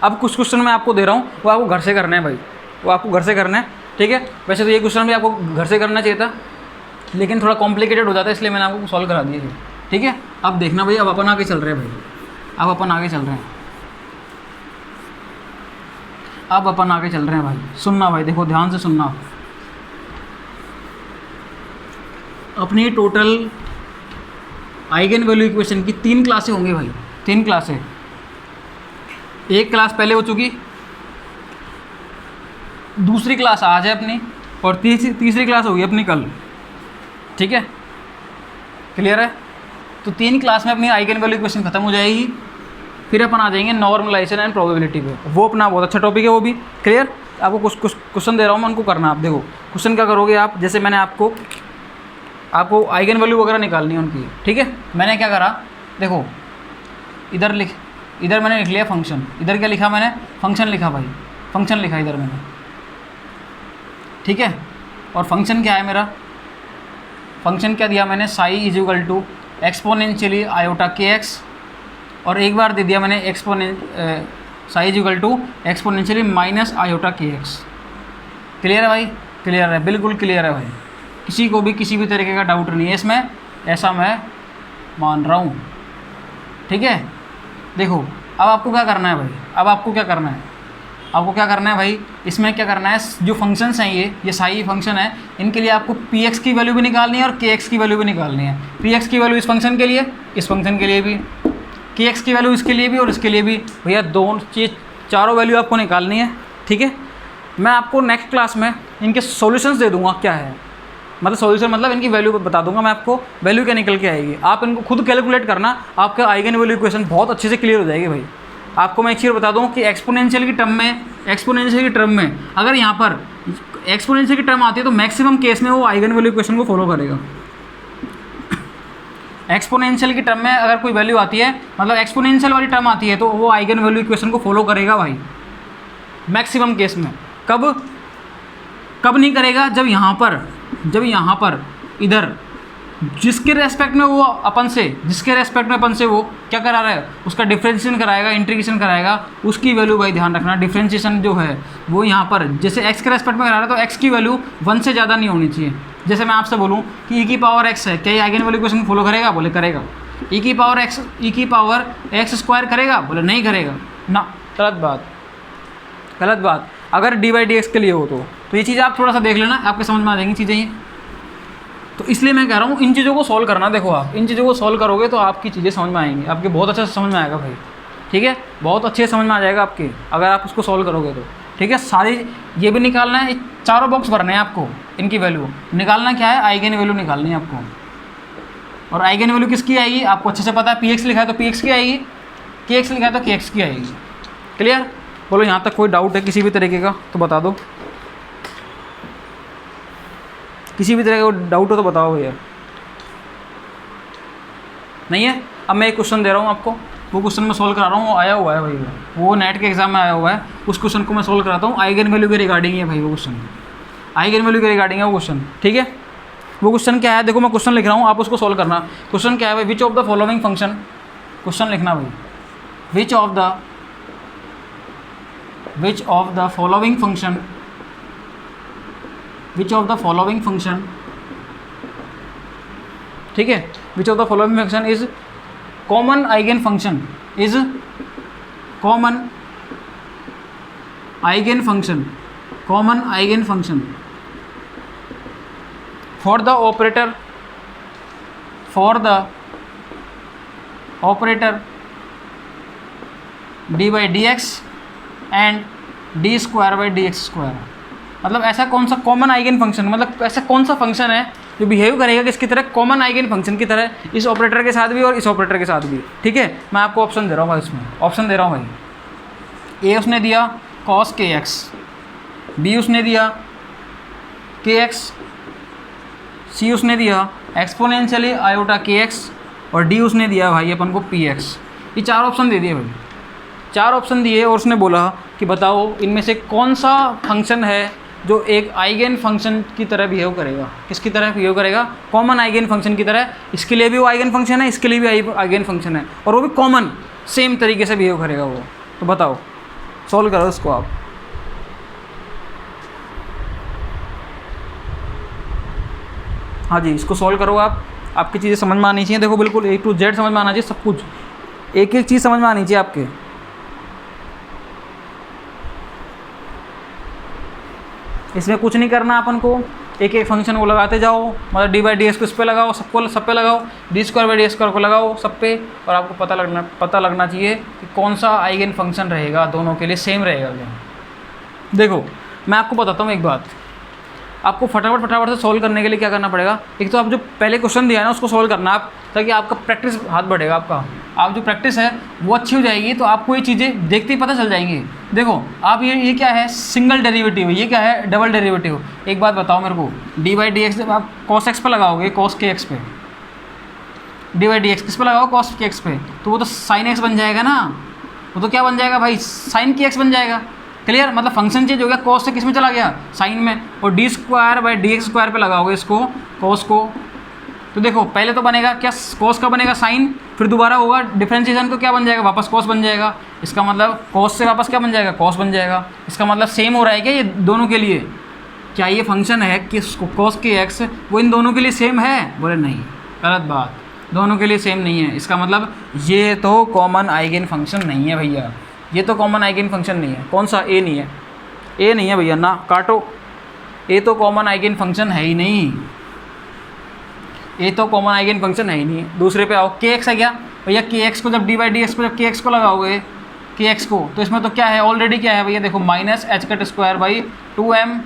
अब कुछ क्वेश्चन मैं आपको दे रहा हूँ, वो आपको घर से करना है भाई, वो आपको घर से करना है, ठीक है। वैसे तो ये क्वेश्चन भी आपको घर से करना चाहिए था, लेकिन थोड़ा कॉम्प्लिकेटेड हो जाता है, इसलिए मैंने आपको सॉल्व करा दिया है, ठीक है। अब देखना भाई, अब अपन आगे चल रहे हैं भाई, अब अपन आगे चल रहे हैं, अब अपन आगे चल रहे हैं भाई। सुनना भाई, देखो ध्यान से सुनना। अपनी टोटल आइगन वैल्यू इक्वेशन की 3 क्लासें होंगी भाई, 3 क्लासें। एक क्लास पहले हो चुकी, दूसरी क्लास आज है अपनी, और तीसरी क्लास होगी अपनी कल, ठीक है। क्लियर है। तो 3 क्लास में अपनी आइगन वैल्यू इक्वेशन खत्म हो जाएगी, फिर अपन आ जाएंगे नॉर्मलाइजेशन एंड प्रोबेबिलिटी पे। वो अपना बहुत अच्छा टॉपिक है वो भी, क्लियर। आपको कुछ क्वेश्चन दे रहा हूँ मैं, उनको करना। आप देखो क्वेश्चन क्या करोगे आप, जैसे मैंने आपको आइगन वैल्यू वगैरह निकालनी है उनकी, ठीक है। मैंने क्या करा, देखो इधर मैंने लिख लिया फंक्शन, इधर क्या लिखा मैंने, फंक्शन लिखा भाई, फंक्शन लिखा इधर मैंने, ठीक है। और फंक्शन क्या है मेरा, फंक्शन क्या दिया मैंने, psi is equal to exponentially iota k x, और एक बार दे दिया मैंने psi is equal to exponentially minus iota k x. Clear है भाई, क्लियर है, बिल्कुल क्लियर है भाई। किसी को भी किसी भी तरीके का डाउट नहीं है इसमें, ऐसा मैं मान रहा हूँ, ठीक है। देखो अब आपको क्या करना है भाई, अब आपको क्या करना है, आपको क्या करना है भाई, इसमें क्या करना है, जो फंक्शंस हैं ये साई फंक्शन है, इनके लिए आपको पी एक्स की वैल्यू भी निकालनी है और के एक्स की वैल्यू भी निकालनी है। पी एक्स की वैल्यू इस फंक्शन के लिए, इस फंक्शन के लिए भी, के एक्स की वैल्यू इसके लिए भी और इसके लिए भी। भैया दोनों चीज़, चारों वैल्यू आपको निकालनी है, ठीक है। मैं आपको नेक्स्ट क्लास में इनके सॉल्यूशंस दे दूँगा, क्या है मतलब सॉल्यूशन, मतलब इनकी वैल्यू बता दूंगा मैं आपको, वैल्यू क्या निकल के आएगी। आप इनको खुद कैलकुलेट करना, आपका आइगन वैल्यू इक्वेशन बहुत अच्छे से क्लियर हो जाएगी भाई। आपको मैं एक चीज़ बता दूं कि एक्सपोनेंशियल की टर्म में अगर यहाँ पर एक्सपोनेंशियल की टर्म आती है तो मैक्सिमम केस में वो आइगन वैल्यू इक्वेशन को फॉलो करेगा। एक्सपोनेंशियल की टर्म में अगर कोई वैल्यू आती है, मतलब एक्सपोनेंशियल वाली टर्म आती है, तो वो आइगन वैल्यू इक्वेशन को फॉलो करेगा भाई, मैक्सिमम केस में। कब नहीं करेगा, जब यहाँ पर इधर जिसके रेस्पेक्ट में वो अपन से वो क्या करा रहा है, उसका डिफ्रेंशिएशन कराएगा, इंटीग्रेशन कराएगा, उसकी वैल्यू भाई ध्यान रखना, डिफ्रेंशिएशन जो है वो यहाँ पर जैसे x के रेस्पेक्ट में करा रहा है तो x की वैल्यू 1 से ज़्यादा नहीं होनी चाहिए। जैसे मैं आपसे बोलूँ कि e की पावर x है, क्या ये आइगन वैल्यू इक्वेशन फॉलो करेगा? बोले करेगा। e की पावर x स्क्वायर करेगा? बोले नहीं करेगा ना, गलत बात। अगर dy/dx के लिए हो तो ये चीज़ आप थोड़ा सा देख लेना, आपके समझ में आ जाएंगी चीज़ें ये। तो इसलिए मैं कह रहा हूँ इन चीज़ों को सॉल्व करना। देखो आप इन चीज़ों को सॉल्व करोगे तो आपकी चीज़ें समझ में आएंगी, आपके बहुत अच्छे से समझ में आएगा भाई, ठीक है, बहुत अच्छे से समझ में आ जाएगा आपके, अगर आप उसको सॉल्व करोगे तो, ठीक है। सारी ये भी निकालना है, चारों बॉक्स भरने हैं आपको, इनकी वैल्यू निकालना क्या है, आइगन वैल्यू निकालनी है आपको। और आइगन वैल्यू किसकी आएगी आपको अच्छे से पता है, px लिखा है तो px की आएगी, kx लिखा है तो kx की आएगी। क्लियर? बोलो यहाँ तक कोई डाउट है किसी भी तरीके का तो बता दो, किसी भी तरह का डाउट हो तो बताओ भैया। नहीं है? अब मैं एक क्वेश्चन दे रहा हूँ आपको, वो क्वेश्चन मैं सोल्व करा रहा हूँ, वो आया हुआ है भाई, वो नेट के एग्जाम में आया हुआ है, उस क्वेश्चन को मैं सोल्व कराता हूँ। आइगन वैल्यू के रिगार्डिंग है भाई वो क्वेश्चन, आइगन वैल्यू के रिगार्डिंग है वो क्वेश्चन, ठीक है। वो क्वेश्चन क्या है, देखो मैं क्वेश्चन लिख रहा हूँ, आप उसको सोल्व करना। क्वेश्चन क्या है भाई, which of the following function, question लिखना भाई, which of the following function, which of the following function, ठीक है, which of the following function is common eigen function, is common eigen function, common eigen function for the operator, d/dx and d²/dx²। मतलब ऐसा कौन सा common eigen function, मतलब ऐसा कौन सा फंक्शन है जो बिहेव करेगा किसकी तरह, कॉमन आइगन फंक्शन की तरह, इस ऑपरेटर के साथ भी और इस ऑपरेटर के साथ भी, ठीक है। मैं आपको ऑप्शन दे रहा हूँ भाई, इसमें ऑप्शन दे रहा हूँ भाई। ए उसने दिया cos kx, बी उसने दिया kx, सी उसने दिया एक्सपोनेंशियली आयोटा kx, और डी उसने दिया भाई अपन को px। ये 4 ऑप्शन दे दिए भाई, 4 ऑप्शन दिए, और उसने बोला कि बताओ इनमें से कौन सा फंक्शन है जो एक आइगन फंक्शन की तरह बिहेव करेगा। किसकी तरह बिहेव करेगा, कॉमन आइगन फंक्शन की तरह। इसके लिए भी वो आइगन फंक्शन है, इसके लिए भी आइगन फंक्शन है, और वो भी कॉमन सेम तरीके से बिहेव करेगा वो। तो बताओ, सॉल्व करो इसको आप। हाँ जी, इसको सॉल्व करो आप, आपकी चीज़ें समझ में आनी चाहिए। देखो बिल्कुल A to Z समझ में आना चाहिए, सब कुछ एक एक चीज़ समझ में आनी चाहिए आपके। इसमें कुछ नहीं करना अपन को, एक एक फंक्शन को लगाते जाओ, मतलब d/dx को इस पे लगाओ, सब पे लगाओ, d²/dx² को लगाओ सब पे, और आपको पता लगना चाहिए कि कौन सा आइगन फंक्शन रहेगा, दोनों के लिए सेम रहेगा। देखो मैं आपको बताता हूँ एक बात, आपको फटाफट से सॉल्व करने के लिए क्या करना पड़ेगा, एक तो आप जो पहले क्वेश्चन दिया है ना उसको सॉल्व करना आप, ताकि आपका प्रैक्टिस हाथ बढ़ेगा आपका, आप जो प्रैक्टिस है वो अच्छी हो जाएगी, तो आपको ये चीज़ें देखते ही पता चल जाएंगी। देखो आप ये क्या है, सिंगल डेरिवेटिव, ये क्या है, डबल डेरिवेटिव। एक बात बताओ मेरे को, d/dx जब आप cos x पे लगाओगे, cos kx पे, d/dx किस पे लगाओ, cos kx पे, तो वो तो sin x बन जाएगा ना, वो तो क्या बन जाएगा भाई, sin kx बन जाएगा। क्लियर? मतलब फंक्शन चेंज हो गया, cos से किस में चला गया, साइन में, और d²/dx² पे लगाओगे इसको, cos को, तो देखो पहले तो बनेगा क्या, cos का बनेगा साइन, फिर दोबारा होगा डिफरेंशिएशन तो क्या बन जाएगा, वापस cos बन जाएगा। इसका मतलब cos से वापस क्या बन जाएगा, cos बन जाएगा। इसका मतलब सेम हो रहा है क्या ये दोनों के लिए, क्या ये फंक्शन है कि cos kx वो इन दोनों के लिए सेम है, बोले नहीं, गलत बात, दोनों के लिए सेम नहीं है। इसका मतलब ये तो कॉमन आइगन फंक्शन नहीं है भैया, ये तो कॉमन आइगन फंक्शन नहीं है। कौन सा, ए नहीं है, ए नहीं है भैया, ना काटो, ए तो कॉमन आइगन फंक्शन है ही नहीं, ए तो कॉमन आइगन फंक्शन है ही नहीं। दूसरे पे आओ, kx है क्या भैया, kx को जब d/dx को जब kx को लगाओगे, kx को, तो इसमें तो क्या है, ऑलरेडी क्या है भैया, देखो -h²/2m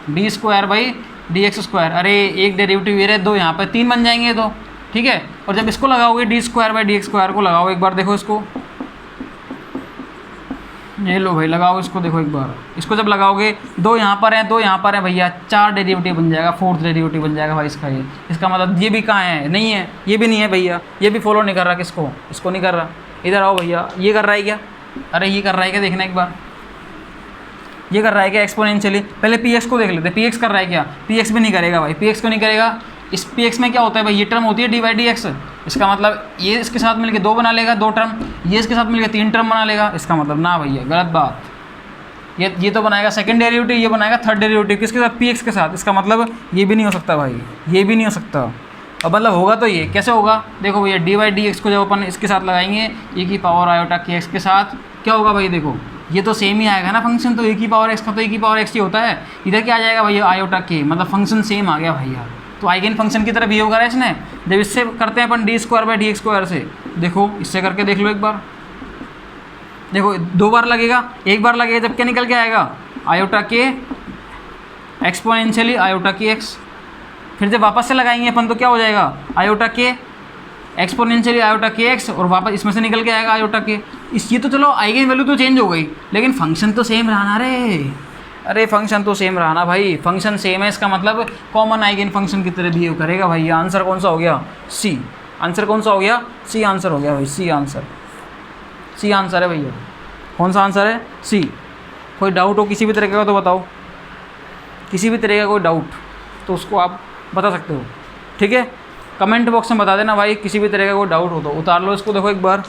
d²/dx²। अरे एक डेरिवेटिव ये रहे, दो यहाँ पर 3 बन जाएंगे तो, ठीक है। और जब इसको लगाओगे d²/dx² को लगाओ एक बार, देखो इसको, ये लो भाई लगाओ इसको, देखो एक बार इसको जब लगाओगे, 2 यहाँ पर हैं, 2 यहाँ पर हैं भैया, 4 डेरिवेटिव बन जाएगा, 4th डेरिवेटिव बन जाएगा भाई इसका। ये इसका मतलब ये भी कहाँ है, नहीं है, ये भी नहीं है भैया, ये भी फॉलो नहीं कर रहा किसको, इसको नहीं कर रहा। इधर आओ भैया, ये कर रहा है क्या, अरे ये कर रहा है क्या, देखना एक बार, ये कर रहा है क्या एक्सपोनेंशियली। पहले px को देख लेते, px कर रहा है क्या, px भी नहीं करेगा भाई, px को नहीं करेगा इस पी एक्स में क्या होता है भाई, ये टर्म होती है डी बाई डी एक्स। इसका मतलब ये इसके साथ मिलकर 2 बना लेगा 2 टर्म, ये इसके साथ मिलकर 3 टर्म बना लेगा। इसका मतलब ना भैया गलत बात, ये तो बनाएगा सेकंड डेरिवेटिव, ये बनाएगा थर्ड डेरिवेटिव किसके साथ, पी एक्स के साथ। इसका मतलब ये भी नहीं हो सकता भाई, ये भी नहीं हो सकता। और मतलब होगा तो ये कैसे होगा, देखो भैया डी बाई डी एक्स को जब अपन इसके साथ लगाएंगे e की पावर आयोटा के एक्स के साथ, क्या होगा भाई, देखो ये तो सेम ही आएगा ना फंक्शन, तो e की पावर एक्स का तो e की पावर एक्स ही होता है। इधर क्या आ जाएगा भैया आयोटा के, मतलब फंक्शन सेम आ गया भैया। तो आइगन फंक्शन की तरफ बिहेव करा है इसने। जब इससे करते हैं अपन d square by d x square से, देखो इससे करके देख लो एक बार, देखो 2 बार लगेगा, 1 बार लगेगा जब क्या निकल के आएगा आयोटा के एक्सपोनेंशियली आयोटा के एक्स। फिर जब वापस से लगाएंगे अपन तो क्या हो जाएगा आयोटा के एक्सपोनेंशियली आयोटा के एक्स, और वापस इसमें से निकल के आएगा आयोटा के। इस ये तो चलो आइगन वैल्यू तो चेंज हो गई, लेकिन फंक्शन तो सेम रहना रे। अरे फंक्शन तो सेम रहना भाई, फंक्शन सेम है, इसका मतलब कॉमन आइगन फंक्शन की तरह बिहेव करेगा भाई। आंसर कौन सा हो गया, सी। आंसर कौन सा हो गया, सी आंसर हो गया भाई, सी आंसर, सी आंसर है भैया। कौन सा आंसर है, सी। कोई डाउट हो किसी भी तरीके का तो बताओ, किसी भी तरह का कोई डाउट तो उसको आप बता सकते हो, ठीक है। कमेंट बॉक्स में बता देना भाई, किसी भी तरह का कोई डाउट हो तो उतार लो इसको, देखो एक बार।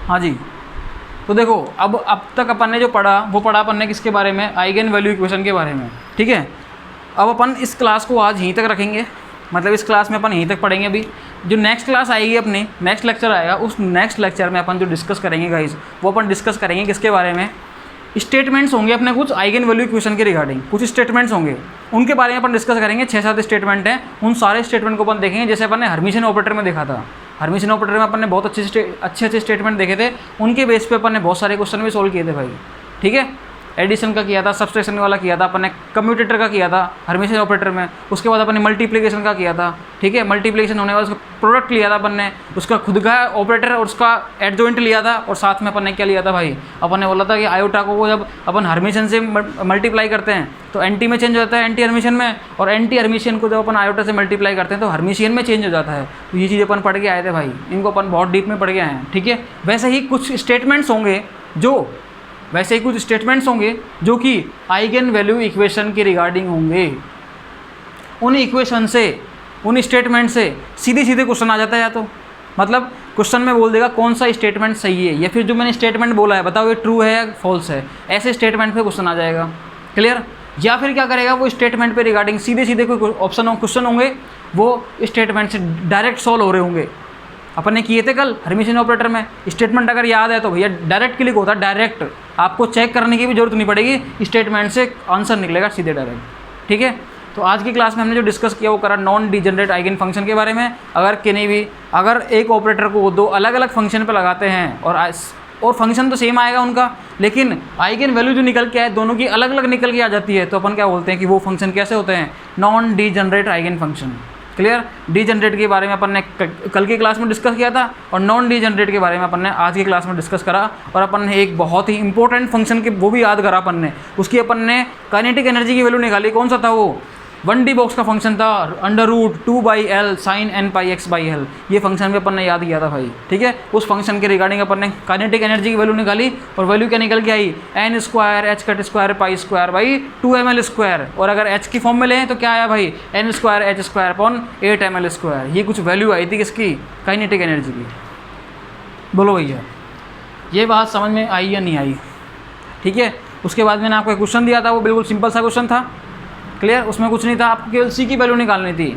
हाँ जी, तो देखो अब तक अपन ने जो पढ़ा वो पढ़ा अपन ने किसके बारे में, आइगन वैल्यू इक्वेशन के बारे में, ठीक है। अब अपन इस क्लास को आज यहीं तक रखेंगे, मतलब इस क्लास में अपन यहीं तक पढ़ेंगे। अभी जो नेक्स्ट क्लास आएगी अपनी, नेक्स्ट लेक्चर आएगा, उस नेक्स्ट लेक्चर में अपन जो डिस्कस करेंगे गाइस, वो अपन डिस्कस करेंगे किसके बारे में, स्टेटमेंट्स होंगे अपने कुछ आइगन वैल्यू इक्वेशन के रिगार्डिंग, कुछ स्टेटमेंट्स होंगे, उनके बारे में अपन डिस्कस करेंगे। 6-7 स्टेटमेंट हैं, उन सारे स्टेटमेंट को अपन देखेंगे, जैसे अपन ने हर्मिशन ऑपरेटर में देखा था। हर्मिशन ऑपरेटर में अपन ने बहुत अच्छे स्टेटमेंट देखे थे, उनके बेस पे अपन ने बहुत सारे क्वेश्चन भी सोल्व किए थे भाई, ठीक है। एडिशन का किया था, सब्सट्रैक्शन वाला किया था अपन ने, कम्यूटेटर का किया था हर्मिशन ऑपरेटर में, उसके बाद अपन ने मल्टीप्लिकेशन का किया था, ठीक है। मल्टीप्लिकेशन होने वाला उसका प्रोडक्ट लिया था अपन ने, उसका खुद का ऑपरेटर और उसका एडजॉइंट लिया था, और साथ में अपन ने क्या लिया था भाई, अपन ने बोला था कि आयोटा को जब अपन हर्मिशन से मल्टीप्लाई करते हैं तो एंटी में चेंज हो जाता है, एंटी हर्मिशन में, और एंटी हर्मिशन को जब अपन आयोटा से मल्टीप्लाई करते हैं तो हर्मिशियन में चेंज हो जाता है। तो ये चीज़ अपन पढ़ के आए थे भाई, इनको अपन बहुत डीप में पढ़ के आए हैं, ठीक है। वैसे ही कुछ स्टेटमेंट्स होंगे जो कि आइगन वैल्यू इक्वेशन के रिगार्डिंग होंगे। उन इक्वेशन से, उन स्टेटमेंट से सीधे क्वेश्चन आ जाता है, या तो मतलब क्वेश्चन में बोल देगा कौन सा स्टेटमेंट सही है, या फिर जो मैंने स्टेटमेंट बोला है बताओ ये ट्रू है या फॉल्स है, ऐसे स्टेटमेंट पे क्वेश्चन आ जाएगा, क्लियर। या फिर क्या करेगा वो स्टेटमेंट पे रिगार्डिंग सीधे कोई ऑप्शन क्वेश्चन होंगे, वो स्टेटमेंट से डायरेक्ट सॉल्व हो रहे होंगे। अपन ने किए थे कल हर्मिशन ऑपरेटर में, स्टेटमेंट अगर याद है तो भैया डायरेक्ट क्लिक होता है, डायरेक्ट आपको चेक करने की भी जरूरत नहीं पड़ेगी, स्टेटमेंट से आंसर निकलेगा सीधे डायरेक्ट, ठीक है। तो आज की क्लास में हमने जो डिस्कस किया वो करा नॉन डिजनरेट आइगन फंक्शन के बारे में। अगर एक ऑपरेटर को 2 अलग अलग फंक्शन पर लगाते हैं और फंक्शन तो सेम आएगा उनका, लेकिन आइगन वैल्यू जो निकल के आए दोनों की अलग अलग निकल के आ जाती है, तो अपन क्या बोलते हैं कि वो फंक्शन कैसे होते हैं, non degenerate eigen function, clear. Degenerate के बारे में अपन ने कल की क्लास में डिस्कस किया था, और नॉन डीजनरेट के बारे में अपन ने आज की क्लास में डिस्कस करा, और अपन ने एक बहुत ही इंपॉर्टेंट फंक्शन के वो भी याद करा अपन ने, उसकी अपन ने काइनेटिक एनर्जी की वैल्यू निकाली। कौन सा था वो, 1D बॉक्स का फंक्शन था, √2/L sin n πx/L, ये फंक्शन भी अपन ने याद किया था भाई, ठीक है। उस फंक्शन के रिगार्डिंग अपन ने काइनेटिक एनर्जी की वैल्यू निकाली, और वैल्यू क्या निकल के आई, n² h² π²/2ml², और अगर h की फॉर्म में लें तो क्या आया भाई, n² h² 8ml²। ये कुछ वैल्यू आई थी किसकी, काइनेटिक एनर्जी की। बोलो भैया ये बात समझ में आई या नहीं आई, ठीक है। उसके बाद मैंने आपको एक क्वेश्चन दिया था, वो बिल्कुल सिंपल सा क्वेश्चन था, क्लियर। उसमें कुछ नहीं था, आपको केवल सी की वैल्यू निकालनी थी,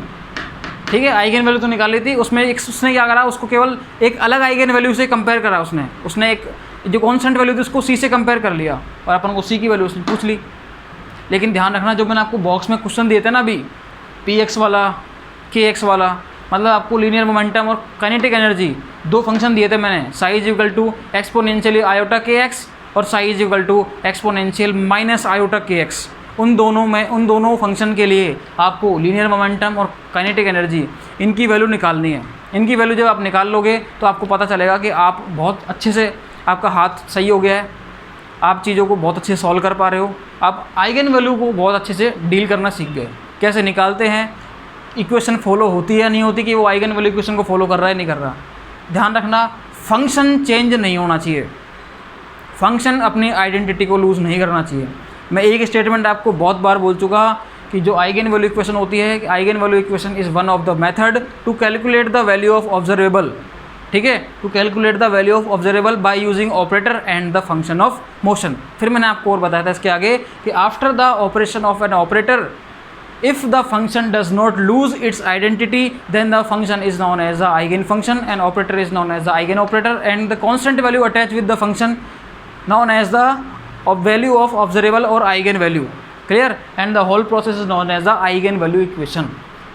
ठीक है। आइगन वैल्यू तो निकाली थी, उसमें उसने क्या करा, उसको केवल एक अलग आइगन वैल्यू से कंपेयर करा उसने एक जो कॉन्स्टेंट वैल्यू थी उसको सी से कंपेयर कर लिया, और अपन को सी की वैल्यू उसने पूछ ली। लेकिन ध्यान रखना, जो मैंने आपको बॉक्स में क्वेश्चन दिए थे ना अभी, px वाला kx वाला, मतलब आपको लीनियर मोमेंटम और काइनेटिक एनर्जी 2 फंक्शन दिए थे मैंने, psi is equal to exponentially iota kx और psi is equal to exponential minus iota kx। उन दोनों फंक्शन के लिए आपको लीनियर मोमेंटम और काइनेटिक एनर्जी इनकी वैल्यू निकालनी है। इनकी वैल्यू जब आप निकाल लोगे तो आपको पता चलेगा कि आप बहुत अच्छे से, आपका हाथ सही हो गया है, आप चीज़ों को बहुत अच्छे से सॉल्व कर पा रहे हो, आप आइगन वैल्यू को बहुत अच्छे से डील करना सीख गए, कैसे निकालते हैं, इक्वेशन फॉलो होती है या नहीं होती, कि वो आइगन वैल्यू इक्वेशन को फॉलो कर रहा है नहीं कर रहा। ध्यान रखना, फंक्शन चेंज नहीं होना चाहिए, फंक्शन अपनी आइडेंटिटी को लूज़ नहीं करना चाहिए। मैं एक स्टेटमेंट आपको बहुत बार बोल चुका कि जो आइगन वैल्यू इक्वेशन होती है, eigen value equation is one of the method to calculate the value of observable, ठीक है, to calculate the value of observable by using operator and the function of motion. फिर मैंने आपको और बताया था इसके आगे कि after the operation of an operator, if the function does not lose its identity, then the function is known as the eigen function and operator is known as the eigen operator, and the constant value attached with the function known as the value of observable or eigen value, clear, and the whole process is known as the eigen value equation।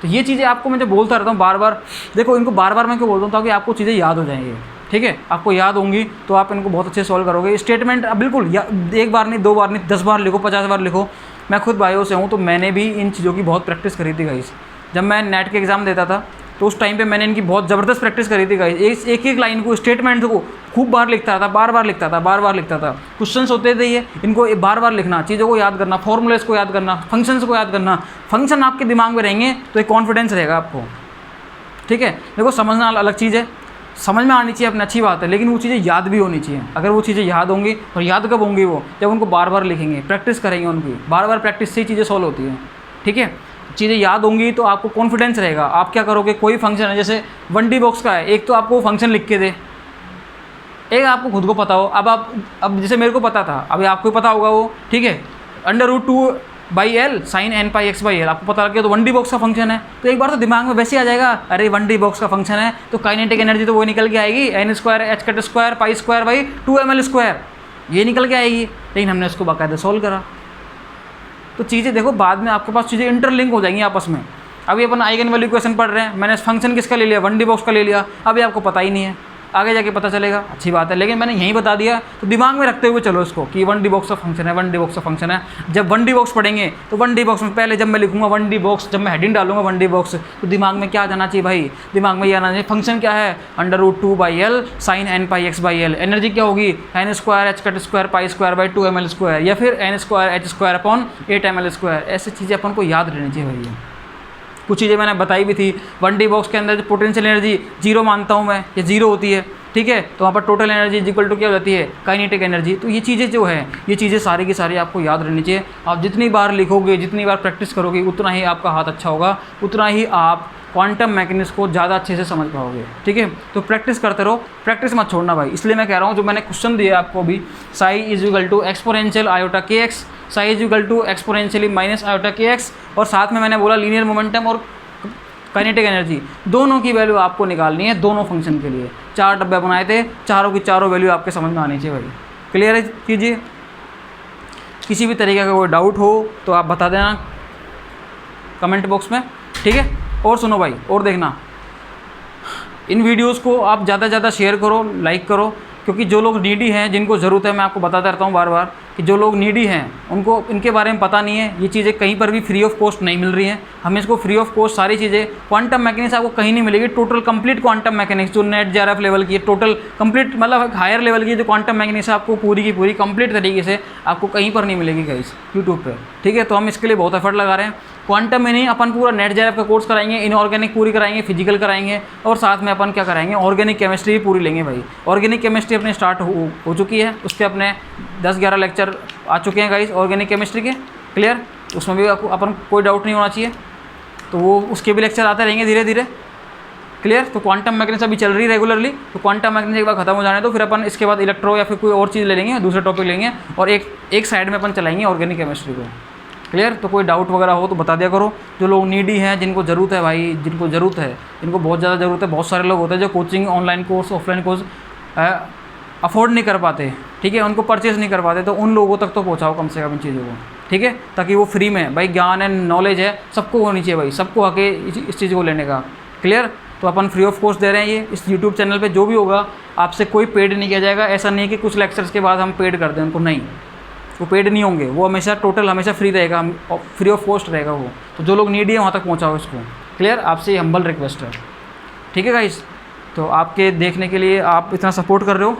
तो ये चीज़ें आपको मैं जो बोलता रहता हूँ बार बार, देखो इनको बार बार मैं क्यों बोलता हूँ, ताकि आपको चीज़ें याद हो जाएंगी, ठीक है, आपको याद होंगी तो आप इनको बहुत अच्छे सॉल्व करोगे। स्टेटमेंट बिल्कुल एक बार नहीं, 2 बार नहीं, 10 बार लिखो, 50 बार लिखो। मैं खुद बायो से हूँ तो मैंने भी इन चीज़ों की बहुत प्रैक्टिस करी थी गाइस। जब मैं नेट के एग्ज़ाम देता था तो उस टाइम पे मैंने इनकी बहुत ज़बरदस्त प्रैक्टिस करी थी गाइस। एक एक लाइन को, स्टेटमेंट को खूब बार लिखता था, बार बार लिखता था, बार बार लिखता था। क्वेश्चंस होते थे ये, इनको बार बार लिखना, चीज़ों को याद करना, फॉर्मूलेस को याद करना, फंक्शंस को याद करना। फंक्शन आपके दिमाग में रहेंगे तो एक कॉन्फिडेंस रहेगा आपको, ठीक है। देखो समझना अलग चीज़ है, समझ में आनी चाहिए अपनी अच्छी बात है, लेकिन वो चीज़ें याद भी होनी चाहिए। अगर वो चीज़ें याद होंगी, और याद कब होंगी वो, जब उनको बार बार लिखेंगे, प्रैक्टिस करेंगे उनकी, बार बार प्रैक्टिस से ही चीज़ें सॉल्व होती हैं, ठीक है। चीज़ें याद होंगी तो आपको कॉन्फिडेंस रहेगा। आप क्या करोगे, कोई फंक्शन है जैसे 1D बॉक्स का है, एक तो आपको फंक्शन लिख के दे, एक आपको खुद को पता हो। अब जैसे मेरे को पता था, अभी आपको पता होगा वो, ठीक है, √2/L sin n πx/L आपको पता लग गया तो 1D बॉक्स का फंक्शन है, तो एक बार तो दिमाग में वैसे ही आ जाएगा, अरे 1D बॉक्स का फंक्शन है तो काइनेटिक एनर्जी तो वो निकल के आएगी, n² h²π²/2ml², ये निकल के आएगी। लेकिन हमने उसको बाकायदा सॉल्व करा, तो चीज़ें देखो बाद में आपके पास चीज़ें इंटरलिंक हो जाएंगी आपस में। अभी अपन आइगन वैल्यू इक्वेशन पढ़ रहे हैं, मैंने फंक्शन किसका ले लिया, 1D बॉक्स का ले लिया, अभी आपको पता ही नहीं है, आगे जाके पता चलेगा, अच्छी बात है, लेकिन मैंने यहीं बता दिया तो दिमाग में रखते हुए चलो इसको कि 1D बॉक्स का फंक्शन है, 1D बॉक्स का फंक्शन है। जब 1D बॉक्स पढ़ेंगे तो 1D बॉक्स में पहले जब मैं लिखूंगा 1D बॉक्स, जब मैं हेडिंग डालूंगा 1D बॉक्स, तो दिमाग में क्या जाना चाहिए भाई, दिमाग में ये आना चाहिए फंक्शन क्या है, √2/L sin n πx/L, energy क्या होगी, n² h²π²/2ml², या फिर n² h²/8ml²। ऐसी चीज़ें अपन को याद रहनी चाहिए भैया। कुछ चीज़ें मैंने बताई भी थी, 1D बॉक्स के अंदर पोटेंशियल एनर्जी 0 मानता हूँ मैं, ये 0 होती है, ठीक है, तो वहाँ पर टोटल एनर्जी इक्वल टू क्या हो जाती है, काइनेटिक एनर्जी। तो ये चीज़ें जो है, ये चीज़ें सारी की सारी आपको याद रहनी चाहिए। आप जितनी बार लिखोगे, जितनी बार प्रैक्टिस करोगे, उतना ही आपका हाथ अच्छा होगा, उतना ही आप क्वांटम मैकेनिक्स को ज़्यादा अच्छे से समझ पाओगे, ठीक है। तो प्रैक्टिस करते रहो, प्रैक्टिस मत छोड़ना भाई। इसलिए मैं कह रहा हूँ, जो मैंने क्वेश्चन दिया आपको भी, psi is equal to exponential iota kx, psi is equal to exponentially minus iota kx, और साथ में मैंने बोला लीनियर मोमेंटम और काइनेटिक एनर्जी, दोनों की वैल्यू आपको निकालनी है, दोनों फंक्शन के लिए। 4 डब्बे बनाए थे, चारों की चारों वैल्यू आपके समझ में आनी चाहिए भाई। क्लियर कीजिए। किसी भी तरीके का कोई डाउट हो तो आप बता देना कमेंट बॉक्स में, ठीक है। और सुनो भाई, और देखना, इन वीडियोस को आप ज़्यादा से ज़्यादा शेयर करो, लाइक करो, क्योंकि जो लोग नीडी हैं, जिनको ज़रूरत है, मैं आपको बताता रहता हूँ बार बार कि जो लोग नीडी हैं उनको इनके बारे में पता नहीं है। ये चीज़ें कहीं पर भी फ्री ऑफ कॉस्ट नहीं मिल रही हैं, हमें इसको फ्री ऑफ कॉस्ट सारी चीज़ें, क्वांटम मैकेनिक्स आपको कहीं नहीं मिलेगी, टोटल कंप्लीट क्वांटम मैकेनिक्स जो नेट JRF लेवल की है, टोटल कंप्लीट मतलब हायर लेवल की जो क्वांटम मैकेनिक्स है, आपको पूरी की पूरी कंप्लीट तरीके से आपको कहीं पर नहीं मिलेगी गाइस यूट्यूब पर, ठीक है। तो हम इसके लिए बहुत एफर्ट लगा रहे हैं। क्वांटम में नहीं, अपन पूरा नेट JRF का कोर्स कराएंगे, इनऑर्गेनिक पूरी कराएंगे, फिजिकल कराएंगे, और साथ में अपन क्या कराएंगे, ऑर्गेनिक केमिस्ट्री भी पूरी लेंगे भाई। ऑर्गेनिक केमिस्ट्री अपने स्टार्ट हो चुकी है, उस पर अपने 10-11 लेक्चर आ चुके हैं गाइस ऑर्गेनिक केमिस्ट्री के, क्लियर। उसमें भी अपन कोई डाउट नहीं होना चाहिए, तो वो उसके भी लेक्चर आते रहेंगे धीरे धीरे, क्लियर। तो क्वांटम मैकेनिक्स अभी चल रही है रेगुलरली, तो क्वांटम मैकेनिक्स एक बार खत्म हो जाने तो फिर अपन इसके बाद इलेक्ट्रो या फिर कोई और चीज़ ले लेंगे, दूसरे टॉपिक लेंगे, और एक साइड में अपन चलाएंगे ऑर्गेनिक केमिस्ट्री को, क्लियर। तो कोई डाउट वगैरह हो तो बता दिया करो। जो लोग नीडी हैं, जिनको ज़रूरत है भाई, जिनको ज़रूरत है, इनको बहुत ज़्यादा ज़रूरत है। बहुत सारे लोग होते हैं जो coaching, online course, offline course afford नहीं कर पाते, ठीक है, उनको परचेज़ नहीं कर पाते, तो उन लोगों तक तो पहुँचाओ कम से कम इन चीज़ों को, ठीक है, ताकि वो फ्री में भाई ज्ञान एंड नॉलेज है, सबको होनी चाहिए भाई, सबको हक है इस चीज़ को लेने का, क्लियर। तो अपन फ्री ऑफ कॉस्ट दे रहे हैं ये इस यूट्यूब चैनल पे। जो भी होगा आपसे कोई पेड नहीं किया जाएगा। ऐसा नहीं है कि कुछ लेक्चर्स के बाद हम पेड कर दें उनको, नहीं, वो पेड नहीं होंगे, वो हमेशा टोटल हमेशा फ्री रहेगा, फ्री ऑफ कॉस्ट रहेगा वो। तो जो लोग नीडी है वहाँ तक पहुँचाओ इसको, क्लियर। आपसे हम्बल रिक्वेस्ट है, ठीक है गाइस। तो आपके देखने के लिए, आप इतना सपोर्ट कर रहे हो,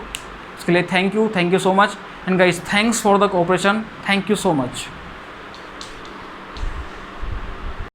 उसके लिए thank you so much. And guys, thanks for the cooperation, thank you so much.